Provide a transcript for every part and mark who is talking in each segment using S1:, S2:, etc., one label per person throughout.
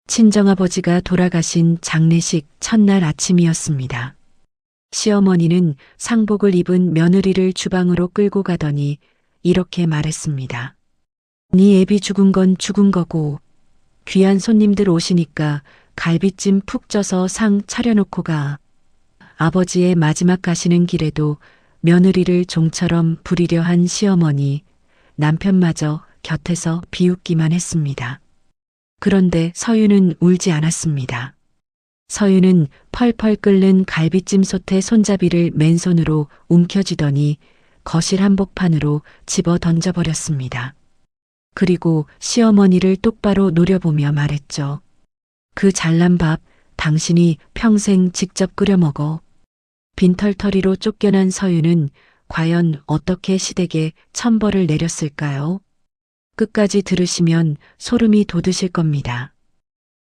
S1: 친정아버지가 돌아가신 장례식 첫날 아침이었습니다. 시어머니는 상복을 입은 며느리를 주방으로 끌고 가더니 이렇게 말했습니다. 네 애비 죽은 건 죽은 거고 귀한 손님들 오시니까 갈비찜 푹 쪄서 상 차려놓고 가. 아버지의 마지막 가시는 길에도 며느리를 종처럼 부리려 한 시어머니, 남편마저 곁에서 비웃기만 했습니다. 그런데 서유는 울지 않았습니다. 서유는 펄펄 끓는 갈비찜 솥의 손잡이를 맨손으로 움켜쥐더니 거실 한복판으로 집어 던져버렸습니다. 그리고 시어머니를 똑바로 노려보며 말했죠. 그 잘난 밥 당신이 평생 직접 끓여 먹어. 빈털터리로 쫓겨난 서유는 과연 어떻게 시댁에 천벌을 내렸을까요? 끝까지 들으시면 소름이 돋으실 겁니다.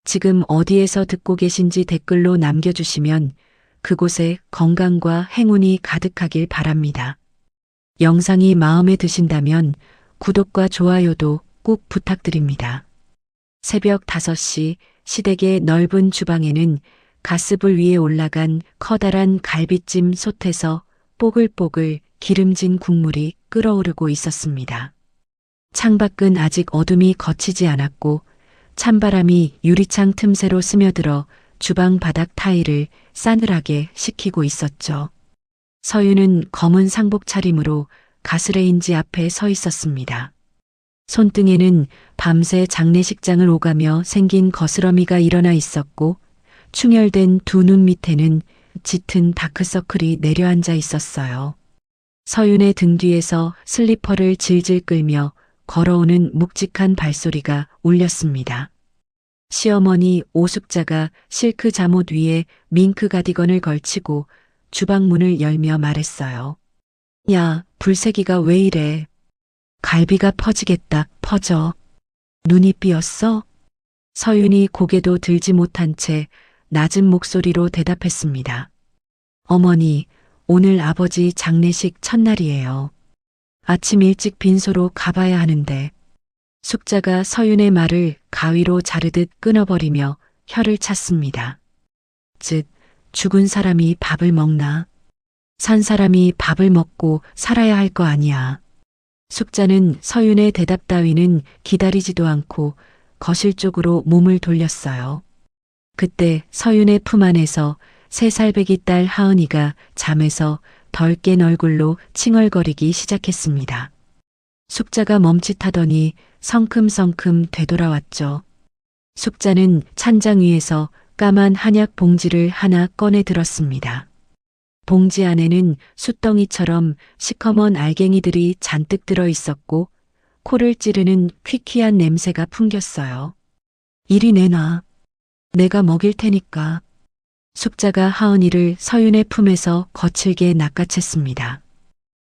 S1: 지금 어디에서 듣고 계신지 댓글로 남겨주시면 그곳에 건강과 행운이 가득하길 바랍니다. 영상이 마음에 드신다면 구독과 좋아요도 꼭 부탁드립니다. 새벽 5시 시댁의 넓은 주방에는 가스불 위에 올라간 커다란 갈비찜 솥에서 뽀글뽀글 기름진 국물이 끓어오르고 있었습니다. 창밖은 아직 어둠이 걷히지 않았고 찬바람이 유리창 틈새로 스며들어 주방 바닥 타일을 싸늘하게 식히고 있었죠. 서유는 검은 상복 차림으로 가스레인지 앞에 서 있었습니다. 손등에는 밤새 장례식장을 오가며 생긴 거스러미가 일어나 있었고 충혈된 두 눈 밑에는 짙은 다크서클이 내려앉아 있었어요. 서윤의 등 뒤에서 슬리퍼를 질질 끌며 걸어오는 묵직한 발소리가 울렸습니다. 시어머니 오숙자가 실크 잠옷 위에 밍크 가디건을 걸치고 주방 문을 열며 말했어요. 야, 불새기가 왜 이래? 갈비가 퍼지겠다, 퍼져. 눈이 삐었어? 서윤이 고개도 들지 못한 채 낮은 목소리로 대답했습니다. 어머니, 오늘 아버지 장례식 첫날이에요. 아침 일찍 빈소로 가봐야 하는데. 숙자가 서윤의 말을 가위로 자르듯 끊어버리며 혀를 찼습니다. 즉, 죽은 사람이 밥을 먹나? 산 사람이 밥을 먹고 살아야 할 거 아니야. 숙자는 서윤의 대답 따위는 기다리지도 않고 거실 쪽으로 몸을 돌렸어요. 그때 서윤의 품 안에서 3살배기 딸 하은이가 잠에서 덜 깬 얼굴로 칭얼거리기 시작했습니다. 숙자가 멈칫하더니 성큼성큼 되돌아왔죠. 숙자는 찬장 위에서 까만 한약 봉지를 하나 꺼내 들었습니다. 봉지 안에는 숯덩이처럼 시커먼 알갱이들이 잔뜩 들어 있었고 코를 찌르는 퀴퀴한 냄새가 풍겼어요. 이리 내놔. 내가 먹일 테니까. 숙자가 하은이를 서윤의 품에서 거칠게 낚아챘습니다.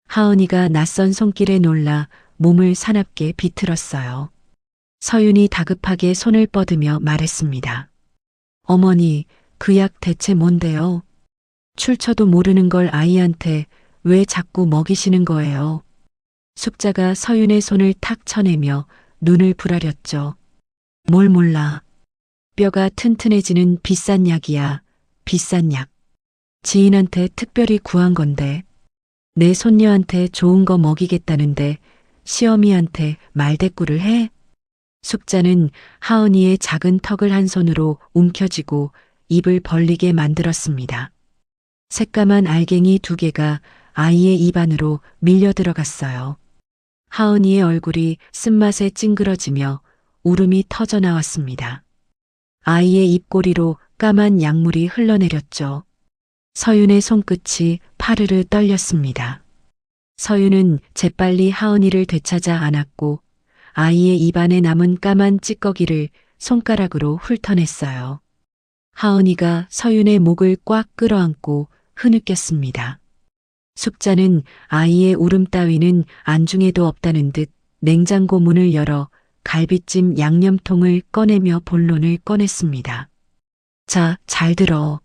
S1: 하은이가 낯선 손길에 놀라 몸을 사납게 비틀었어요. 서윤이 다급하게 손을 뻗으며 말했습니다. 어머니, 그 약 대체 뭔데요? 출처도 모르는 걸 아이한테 왜 자꾸 먹이시는 거예요? 숙자가 서윤의 손을 탁 쳐내며 눈을 부라렸죠. 뭘 몰라. 뼈가 튼튼해지는 비싼 약이야. 비싼 약. 지인한테 특별히 구한 건데. 내 손녀한테 좋은 거 먹이겠다는데 시어미한테 말대꾸를 해? 숙자는 하은이의 작은 턱을 한 손으로 움켜쥐고 입을 벌리게 만들었습니다. 새까만 알갱이 2개가 아이의 입 안으로 밀려 들어갔어요. 하은이의 얼굴이 쓴맛에 찡그러지며 울음이 터져 나왔습니다. 아이의 입꼬리로 까만 약물이 흘러내렸죠. 서윤의 손끝이 파르르 떨렸습니다. 서윤은 재빨리 하은이를 되찾아 안았고 아이의 입안에 남은 까만 찌꺼기를 손가락으로 훑어냈어요. 하은이가 서윤의 목을 꽉 끌어안고 흐느꼈습니다. 숙자는 아이의 울음 따위는 안중에도 없다는 듯 냉장고 문을 열어 갈비찜 양념통을 꺼내며 본론을 꺼냈습니다. 자, 잘 들어.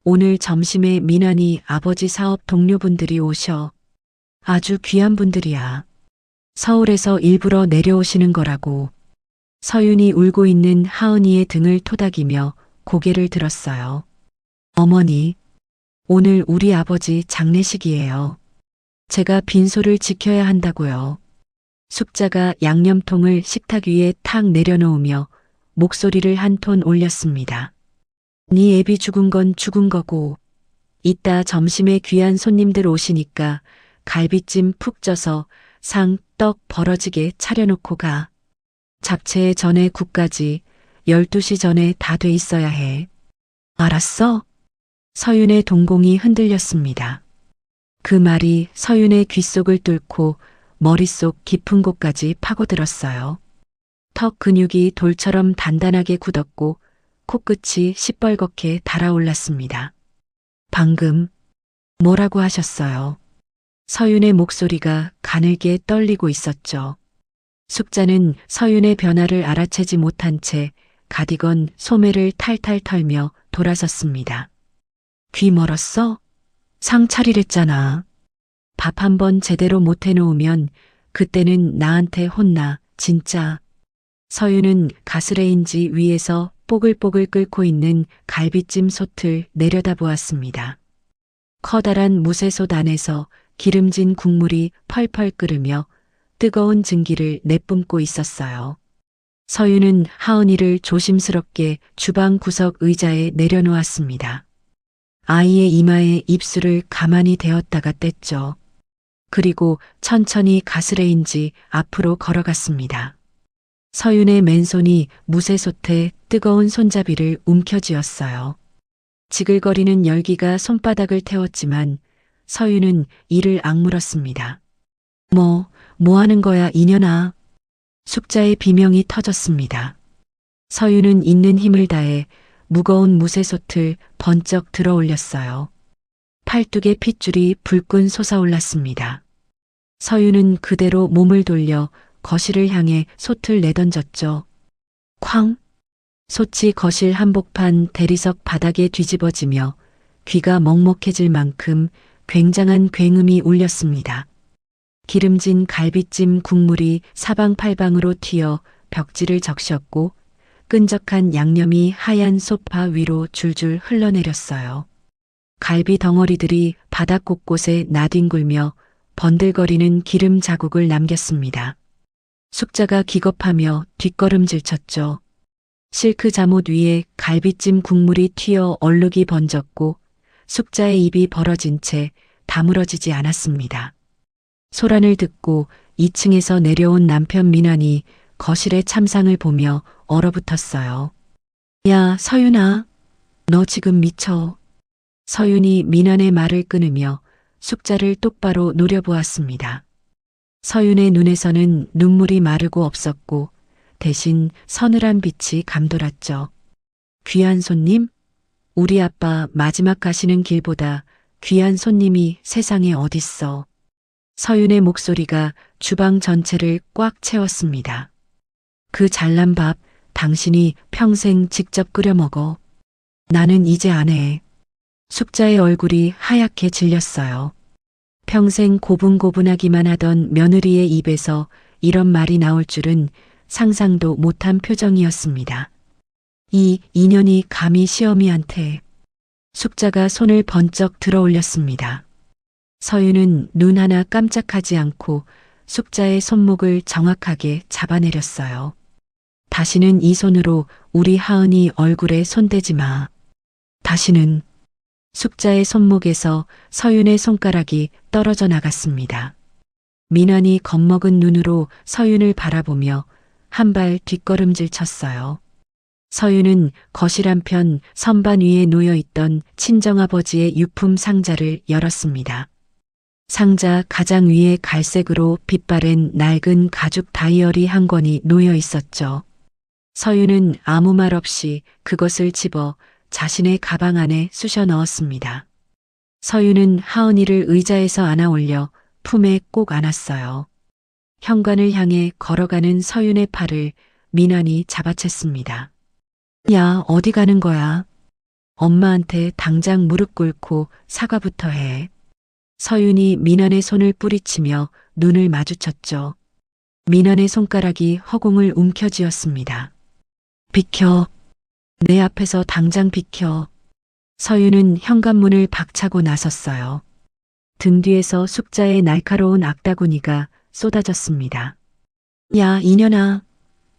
S1: 오늘 점심에 민환이 아버지 사업 동료분들이 오셔. 아주 귀한 분들이야. 서울에서 일부러 내려오시는 거라고. 서윤이 울고 있는 하은이의 등을 토닥이며 고개를 들었어요. 어머니, 오늘 우리 아버지 장례식이에요. 제가 빈소를 지켜야 한다고요. 숙자가 양념통을 식탁 위에 탁 내려놓으며 목소리를 한 톤 올렸습니다. 네 애비 죽은 건 죽은 거고, 이따 점심에 귀한 손님들 오시니까 갈비찜 푹 쪄서 상, 떡 벌어지게 차려놓고 가. 잡채에 전에 국까지 12시 전에 다 돼 있어야 해. 알았어? 서윤의 동공이 흔들렸습니다. 그 말이 서윤의 귓속을 뚫고 머릿속 깊은 곳까지 파고들었어요. 턱 근육이 돌처럼 단단하게 굳었고 코끝이 시뻘겋게 달아올랐습니다. 방금 뭐라고 하셨어요? 서윤의 목소리가 가늘게 떨리고 있었죠. 숙자는 서윤의 변화를 알아채지 못한 채 가디건 소매를 탈탈 털며 돌아섰습니다. 귀 멀었어? 상 차리랬잖아. 밥 한 번 제대로 못 해놓으면 그때는 나한테 혼나, 진짜. 서윤은 가스레인지 위에서 뽀글뽀글 끓고 있는 갈비찜 솥을 내려다보았습니다. 커다란 무쇠솥 안에서 기름진 국물이 펄펄 끓으며 뜨거운 증기를 내뿜고 있었어요. 서윤은 하은이를 조심스럽게 주방 구석 의자에 내려놓았습니다. 아이의 이마에 입술을 가만히 대었다가 뗐죠. 그리고 천천히 가스레인지 앞으로 걸어갔습니다. 서윤의 맨손이 무쇠솥에 뜨거운 손잡이를 움켜쥐었어요. 지글거리는 열기가 손바닥을 태웠지만 서윤은 이를 악물었습니다. 뭐 하는 거야, 이년아. 숙자의 비명이 터졌습니다. 서윤은 있는 힘을 다해 무거운 무쇠솥을 번쩍 들어 올렸어요. 팔뚝의 핏줄이 불끈 솟아올랐습니다. 서윤은 그대로 몸을 돌려 거실을 향해 솥을 내던졌죠. 쾅! 솥이 거실 한복판 대리석 바닥에 뒤집어지며 귀가 먹먹해질 만큼 굉장한 굉음이 울렸습니다. 기름진 갈비찜 국물이 사방팔방으로 튀어 벽지를 적셨고 끈적한 양념이 하얀 소파 위로 줄줄 흘러내렸어요. 갈비 덩어리들이 바닥 곳곳에 나뒹굴며 번들거리는 기름 자국을 남겼습니다. 숙자가 기겁하며 뒷걸음질 쳤죠. 실크 잠옷 위에 갈비찜 국물이 튀어 얼룩이 번졌고 숙자의 입이 벌어진 채 다물어지지 않았습니다. 소란을 듣고 2층에서 내려온 남편 민환이 거실의 참상을 보며 얼어붙었어요. 야, 서윤아, 너 지금 미쳐. 서윤이 민환의 말을 끊으며 숙자를 똑바로 노려보았습니다. 서윤의 눈에서는 눈물이 마르고 없었고 대신 서늘한 빛이 감돌았죠. 귀한 손님? 우리 아빠 마지막 가시는 길보다 귀한 손님이 세상에 어딨어. 서윤의 목소리가 주방 전체를 꽉 채웠습니다. 그 잘난 밥 당신이 평생 직접 끓여 먹어. 나는 이제 안 해. 숙자의 얼굴이 하얗게 질렸어요. 평생 고분고분하기만 하던 며느리의 입에서 이런 말이 나올 줄은 상상도 못한 표정이었습니다. 이 인연이 감히 시어미한테. 숙자가 손을 번쩍 들어 올렸습니다. 서윤은 눈 하나 깜짝하지 않고 숙자의 손목을 정확하게 잡아내렸어요. 다시는 이 손으로 우리 하은이 얼굴에 손대지 마. 다시는. 숙자의 손목에서 서윤의 손가락이 떨어져 나갔습니다. 민환이 겁먹은 눈으로 서윤을 바라보며 한 발 뒷걸음질 쳤어요. 서윤은 거실 한편 선반 위에 놓여있던 친정아버지의 유품 상자를 열었습니다. 상자 가장 위에 갈색으로 빛바랜 낡은 가죽 다이어리 한 권이 놓여 있었죠. 서윤은 아무 말 없이 그것을 집어 자신의 가방 안에 쑤셔 넣었습니다. 서윤은 하은이를 의자에서 안아 올려 품에 꼭 안았어요. 현관을 향해 걸어가는 서윤의 팔을 민환이 잡아챘습니다. 야, 어디 가는 거야? 엄마한테 당장 무릎 꿇고 사과부터 해. 서윤이 민환의 손을 뿌리치며 눈을 마주쳤죠. 민환의 손가락이 허공을 움켜쥐었습니다. 비켜. 내 앞에서 당장 비켜. 서윤은 현관문을 박차고 나섰어요. 등 뒤에서 숙자의 날카로운 악다구니가 쏟아졌습니다. 야, 이년아.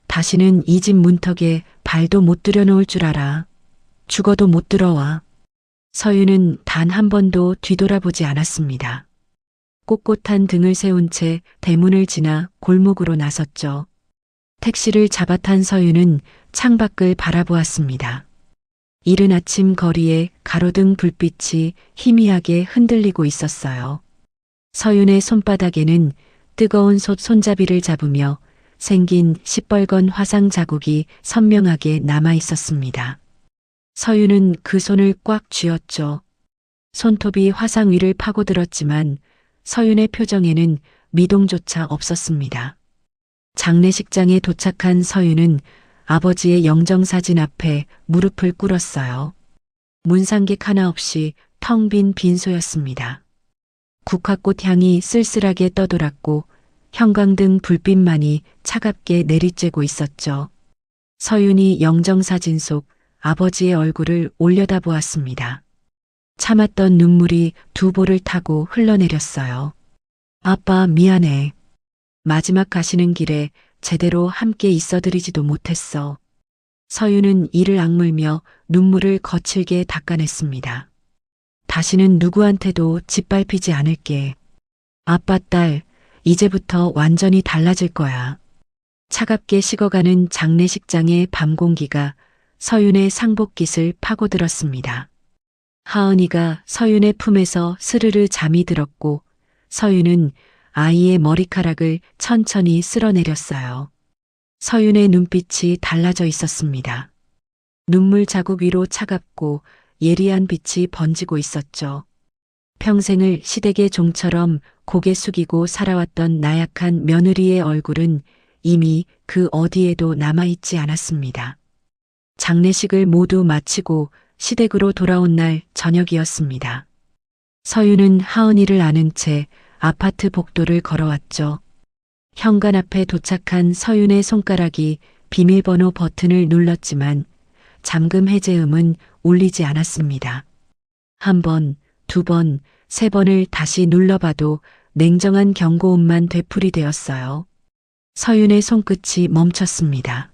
S1: 다시는 이 집 문턱에 발도 못 들여놓을 줄 알아. 죽어도 못 들어와. 서윤은 단 한 번도 뒤돌아보지 않았습니다. 꼿꼿한 등을 세운 채 대문을 지나 골목으로 나섰죠. 택시를 잡아탄 서윤은 창밖을 바라보았습니다. 이른 아침 거리에 가로등 불빛이 희미하게 흔들리고 있었어요. 서윤의 손바닥에는 뜨거운 솥 손잡이를 잡으며 생긴 시뻘건 화상 자국이 선명하게 남아 있었습니다. 서윤은 그 손을 꽉 쥐었죠. 손톱이 화상 위를 파고들었지만 서윤의 표정에는 미동조차 없었습니다. 장례식장에 도착한 서윤은 아버지의 영정사진 앞에 무릎을 꿇었어요. 문상객 하나 없이 텅 빈 빈소였습니다. 국화꽃 향이 쓸쓸하게 떠돌았고 형광등 불빛만이 차갑게 내리쬐고 있었죠. 서윤이 영정사진 속 아버지의 얼굴을 올려다보았습니다. 참았던 눈물이 두 볼을 타고 흘러내렸어요. 아빠, 미안해. 마지막 가시는 길에 제대로 함께 있어드리지도 못했어. 서윤은 이를 악물며 눈물을 거칠게 닦아냈습니다. 다시는 누구한테도 짓밟히지 않을게. 아빠, 딸, 이제부터 완전히 달라질 거야. 차갑게 식어가는 장례식장의 밤 공기가 서윤의 상복깃을 파고들었습니다. 하은이가 서윤의 품에서 스르르 잠이 들었고 서윤은 아이의 머리카락을 천천히 쓸어내렸어요. 서윤의 눈빛이 달라져 있었습니다. 눈물 자국 위로 차갑고 예리한 빛이 번지고 있었죠. 평생을 시댁의 종처럼 고개 숙이고 살아왔던 나약한 며느리의 얼굴은 이미 그 어디에도 남아있지 않았습니다. 장례식을 모두 마치고 시댁으로 돌아온 날 저녁이었습니다. 서윤은 하은이를 안은 채 아파트 복도를 걸어왔죠. 현관 앞에 도착한 서윤의 손가락이 비밀번호 버튼을 눌렀지만 잠금 해제음은 울리지 않았습니다. 한 번, 두 번, 세 번을 다시 눌러봐도 냉정한 경고음만 되풀이되었어요. 서윤의 손끝이 멈췄습니다.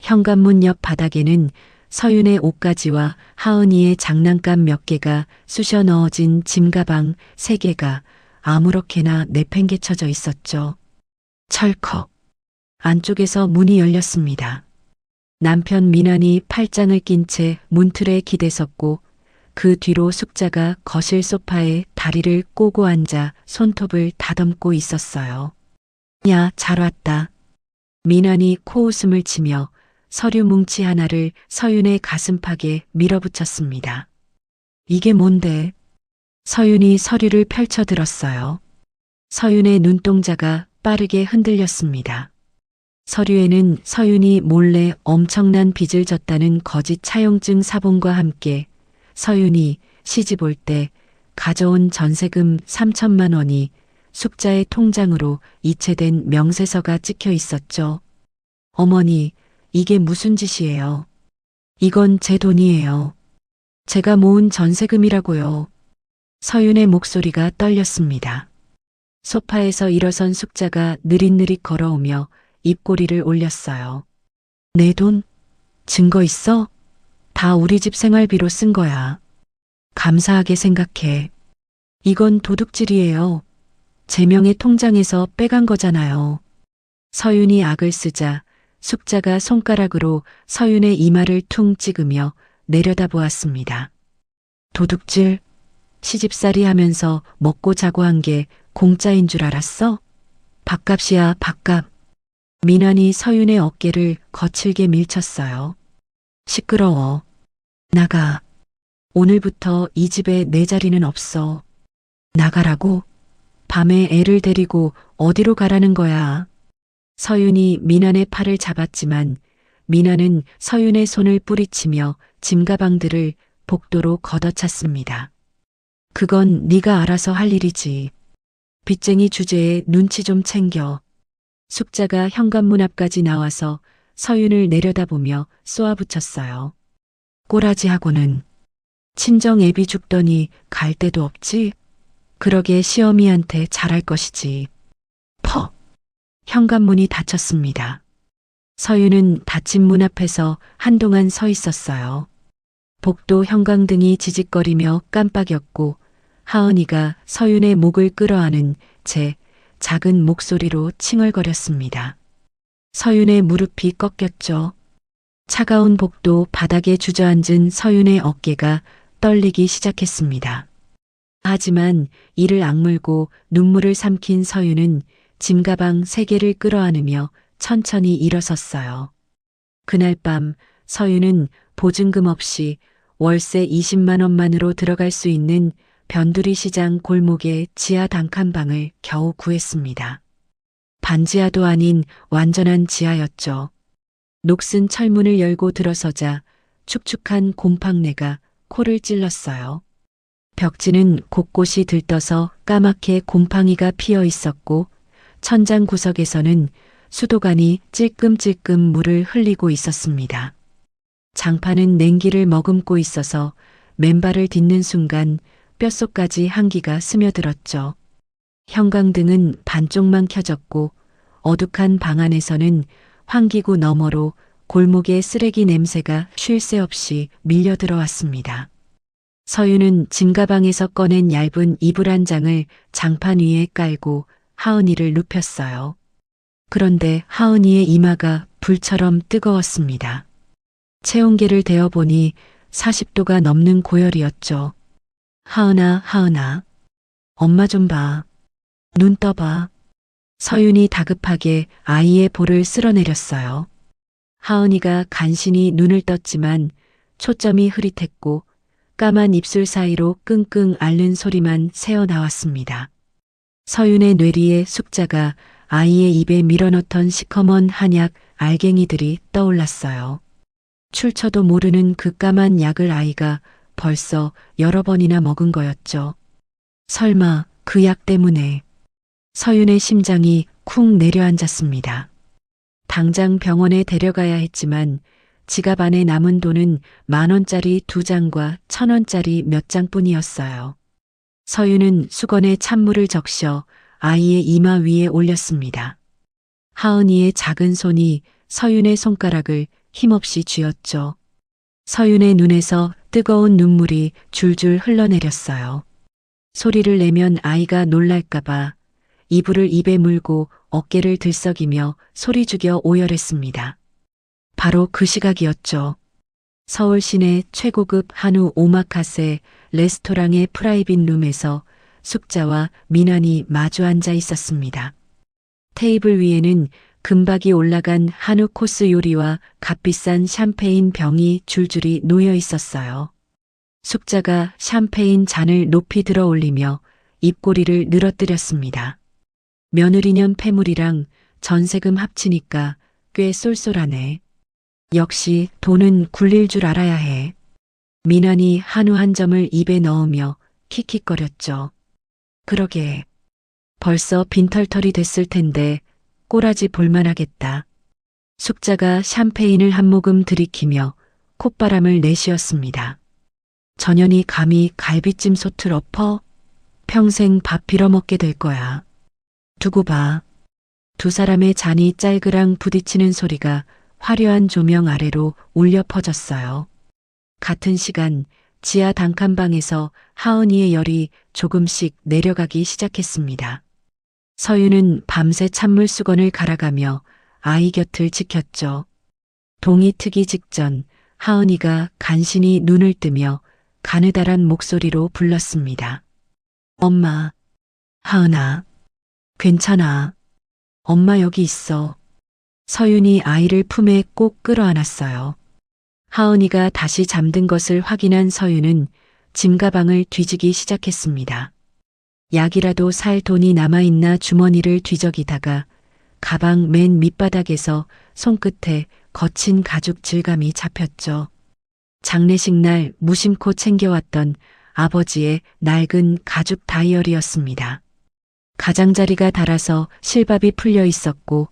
S1: 현관문 옆 바닥에는 서윤의 옷가지와 하은이의 장난감 몇 개가 쑤셔 넣어진 짐가방 3개가 아무렇게나 내팽개쳐져 있었죠. 철컥. 안쪽에서 문이 열렸습니다. 남편 민환이 팔짱을 낀 채 문틀에 기대섰고 그 뒤로 숙자가 거실 소파에 다리를 꼬고 앉아 손톱을 다듬고 있었어요. 야, 잘 왔다. 민환이 코웃음을 치며 서류 뭉치 하나를 서윤의 가슴팍에 밀어붙였습니다. 이게 뭔데? 서윤이 서류를 펼쳐들었어요. 서윤의 눈동자가 빠르게 흔들렸습니다. 서류에는 서윤이 몰래 엄청난 빚을 졌다는 거짓 차용증 사본과 함께 서윤이 시집 올 때 가져온 전세금 3천만 원이 숙자의 통장으로 이체된 명세서가 찍혀 있었죠. 어머니, 이게 무슨 짓이에요? 이건 제 돈이에요. 제가 모은 전세금이라고요. 서윤의 목소리가 떨렸습니다. 소파에서 일어선 숙자가 느릿느릿 걸어오며 입꼬리를 올렸어요. 내 돈? 증거 있어? 다 우리 집 생활비로 쓴 거야. 감사하게 생각해. 이건 도둑질이에요. 제 명의 통장에서 빼간 거잖아요. 서윤이 악을 쓰자 숙자가 손가락으로 서윤의 이마를 퉁 찍으며 내려다보았습니다. 도둑질? 시집살이 하면서 먹고 자고 한 게 공짜인 줄 알았어? 밥값이야, 밥값. 민환이 서윤의 어깨를 거칠게 밀쳤어요. 시끄러워. 나가. 오늘부터 이 집에 내 자리는 없어. 나가라고? 밤에 애를 데리고 어디로 가라는 거야? 서윤이 민환의 팔을 잡았지만 민환은 서윤의 손을 뿌리치며 짐가방들을 복도로 걷어찼습니다. 그건 네가 알아서 할 일이지. 빚쟁이 주제에 눈치 좀 챙겨. 숙자가 현관문 앞까지 나와서 서윤을 내려다보며 쏘아붙였어요. 꼬라지하고는 친정 애비 죽더니 갈 데도 없지? 그러게 시어미한테 잘할 것이지. 퍽! 현관문이 닫혔습니다. 서윤은 닫힌 문 앞에서 한동안 서 있었어요. 복도 형광등이 지직거리며 깜빡였고 하은이가 서윤의 목을 끌어안은 채 작은 목소리로 칭얼거렸습니다. 서윤의 무릎이 꺾였죠. 차가운 복도 바닥에 주저앉은 서윤의 어깨가 떨리기 시작했습니다. 하지만 이를 악물고 눈물을 삼킨 서윤은 짐가방 3개를 끌어안으며 천천히 일어섰어요. 그날 밤 서윤은 보증금 없이 월세 20만 원만으로 들어갈 수 있는 변두리 시장 골목의 지하 단칸방을 겨우 구했습니다. 반지하도 아닌 완전한 지하였죠. 녹슨 철문을 열고 들어서자 축축한 곰팡내가 코를 찔렀어요. 벽지는 곳곳이 들떠서 까맣게 곰팡이가 피어 있었고 천장 구석에서는 수도관이 찔끔찔끔 물을 흘리고 있었습니다. 장판은 냉기를 머금고 있어서 맨발을 딛는 순간 뼛속까지 한기가 스며들었죠. 형광등은 반쪽만 켜졌고 어둑한 방 안에서는 환기구 너머로 골목의 쓰레기 냄새가 쉴 새 없이 밀려 들어왔습니다. 서윤은 짐가방에서 꺼낸 얇은 이불 한 장을 장판 위에 깔고 하은이를 눕혔어요. 그런데 하은이의 이마가 불처럼 뜨거웠습니다. 체온계를 대어보니 40도가 넘는 고열이었죠. 하은아, 하은아. 엄마 좀 봐. 눈 떠봐. 서윤이 다급하게 아이의 볼을 쓸어내렸어요. 하은이가 간신히 눈을 떴지만 초점이 흐릿했고 까만 입술 사이로 끙끙 앓는 소리만 새어나왔습니다. 서윤의 뇌리에 숙자가 아이의 입에 밀어넣던 시커먼 한약 알갱이들이 떠올랐어요. 출처도 모르는 그 까만 약을 아이가 벌써 여러 번이나 먹은 거였죠. 설마 그 약 때문에. 서윤의 심장이 쿵 내려앉았습니다. 당장 병원에 데려가야 했지만 지갑 안에 남은 돈은 10,000원짜리 2장과 1,000원짜리 몇 장뿐이었어요. 서윤은 수건에 찬물을 적셔 아이의 이마 위에 올렸습니다. 하은이의 작은 손이 서윤의 손가락을 힘없이 쥐었죠. 서윤의 눈에서 뜨거운 눈물이 줄줄 흘러내렸어요. 소리를 내면 아이가 놀랄까봐 이불을 입에 물고 어깨를 들썩이며 소리 죽여 오열했습니다. 바로 그 시각이었죠. 서울 시내 최고급 한우 오마카세 레스토랑의 프라이빗 룸에서 숙자와 민환이 마주 앉아 있었습니다. 테이블 위에는 금박이 올라간 한우 코스 요리와 값비싼 샴페인 병이 줄줄이 놓여 있었어요. 숙자가 샴페인 잔을 높이 들어 올리며 입꼬리를 늘어뜨렸습니다. 며느리년 패물이랑 전세금 합치니까 꽤 쏠쏠하네. 역시 돈은 굴릴 줄 알아야 해. 민환이 한우 한 점을 입에 넣으며 킥킥거렸죠. 그러게. 벌써 빈털털이 됐을 텐데 꼬라지 볼만하겠다. 숙자가 샴페인을 한 모금 들이키며 콧바람을 내쉬었습니다. 전현이 감히 갈비찜 솥을 엎어? 평생 밥 빌어먹게 될 거야. 두고 봐. 두 사람의 잔이 짤그랑 부딪히는 소리가 화려한 조명 아래로 울려 퍼졌어요. 같은 시간 지하 단칸방에서 하은이의 열이 조금씩 내려가기 시작했습니다. 서윤은 밤새 찬물 수건을 갈아가며 아이 곁을 지켰죠. 동이 트기 직전 하은이가 간신히 눈을 뜨며 가느다란 목소리로 불렀습니다. 엄마, 하은아, 괜찮아. 엄마 여기 있어. 서윤이 아이를 품에 꼭 끌어안았어요. 하은이가 다시 잠든 것을 확인한 서윤은 짐가방을 뒤지기 시작했습니다. 약이라도 살 돈이 남아있나 주머니를 뒤적이다가 가방 맨 밑바닥에서 손끝에 거친 가죽 질감이 잡혔죠. 장례식 날 무심코 챙겨왔던 아버지의 낡은 가죽 다이어리였습니다. 가장자리가 닳아서 실밥이 풀려 있었고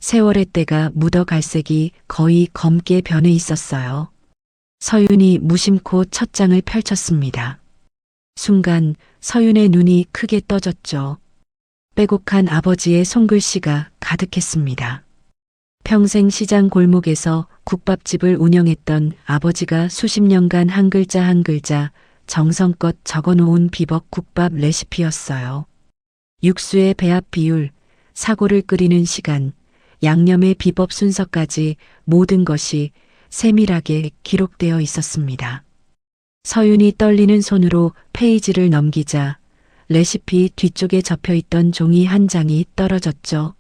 S1: 세월의 때가 묻어 갈색이 거의 검게 변해 있었어요. 서윤이 무심코 첫 장을 펼쳤습니다. 순간 서윤의 눈이 크게 떠졌죠. 빼곡한 아버지의 손글씨가 가득했습니다. 평생 시장 골목에서 국밥집을 운영했던 아버지가 수십 년간 한 글자 한 글자 정성껏 적어놓은 비법 국밥 레시피였어요. 육수의 배합 비율, 사골을 끓이는 시간, 양념의 비법 순서까지 모든 것이 세밀하게 기록되어 있었습니다. 서윤이 떨리는 손으로 페이지를 넘기자 레시피 뒤쪽에 접혀있던 종이 한 장이 떨어졌죠.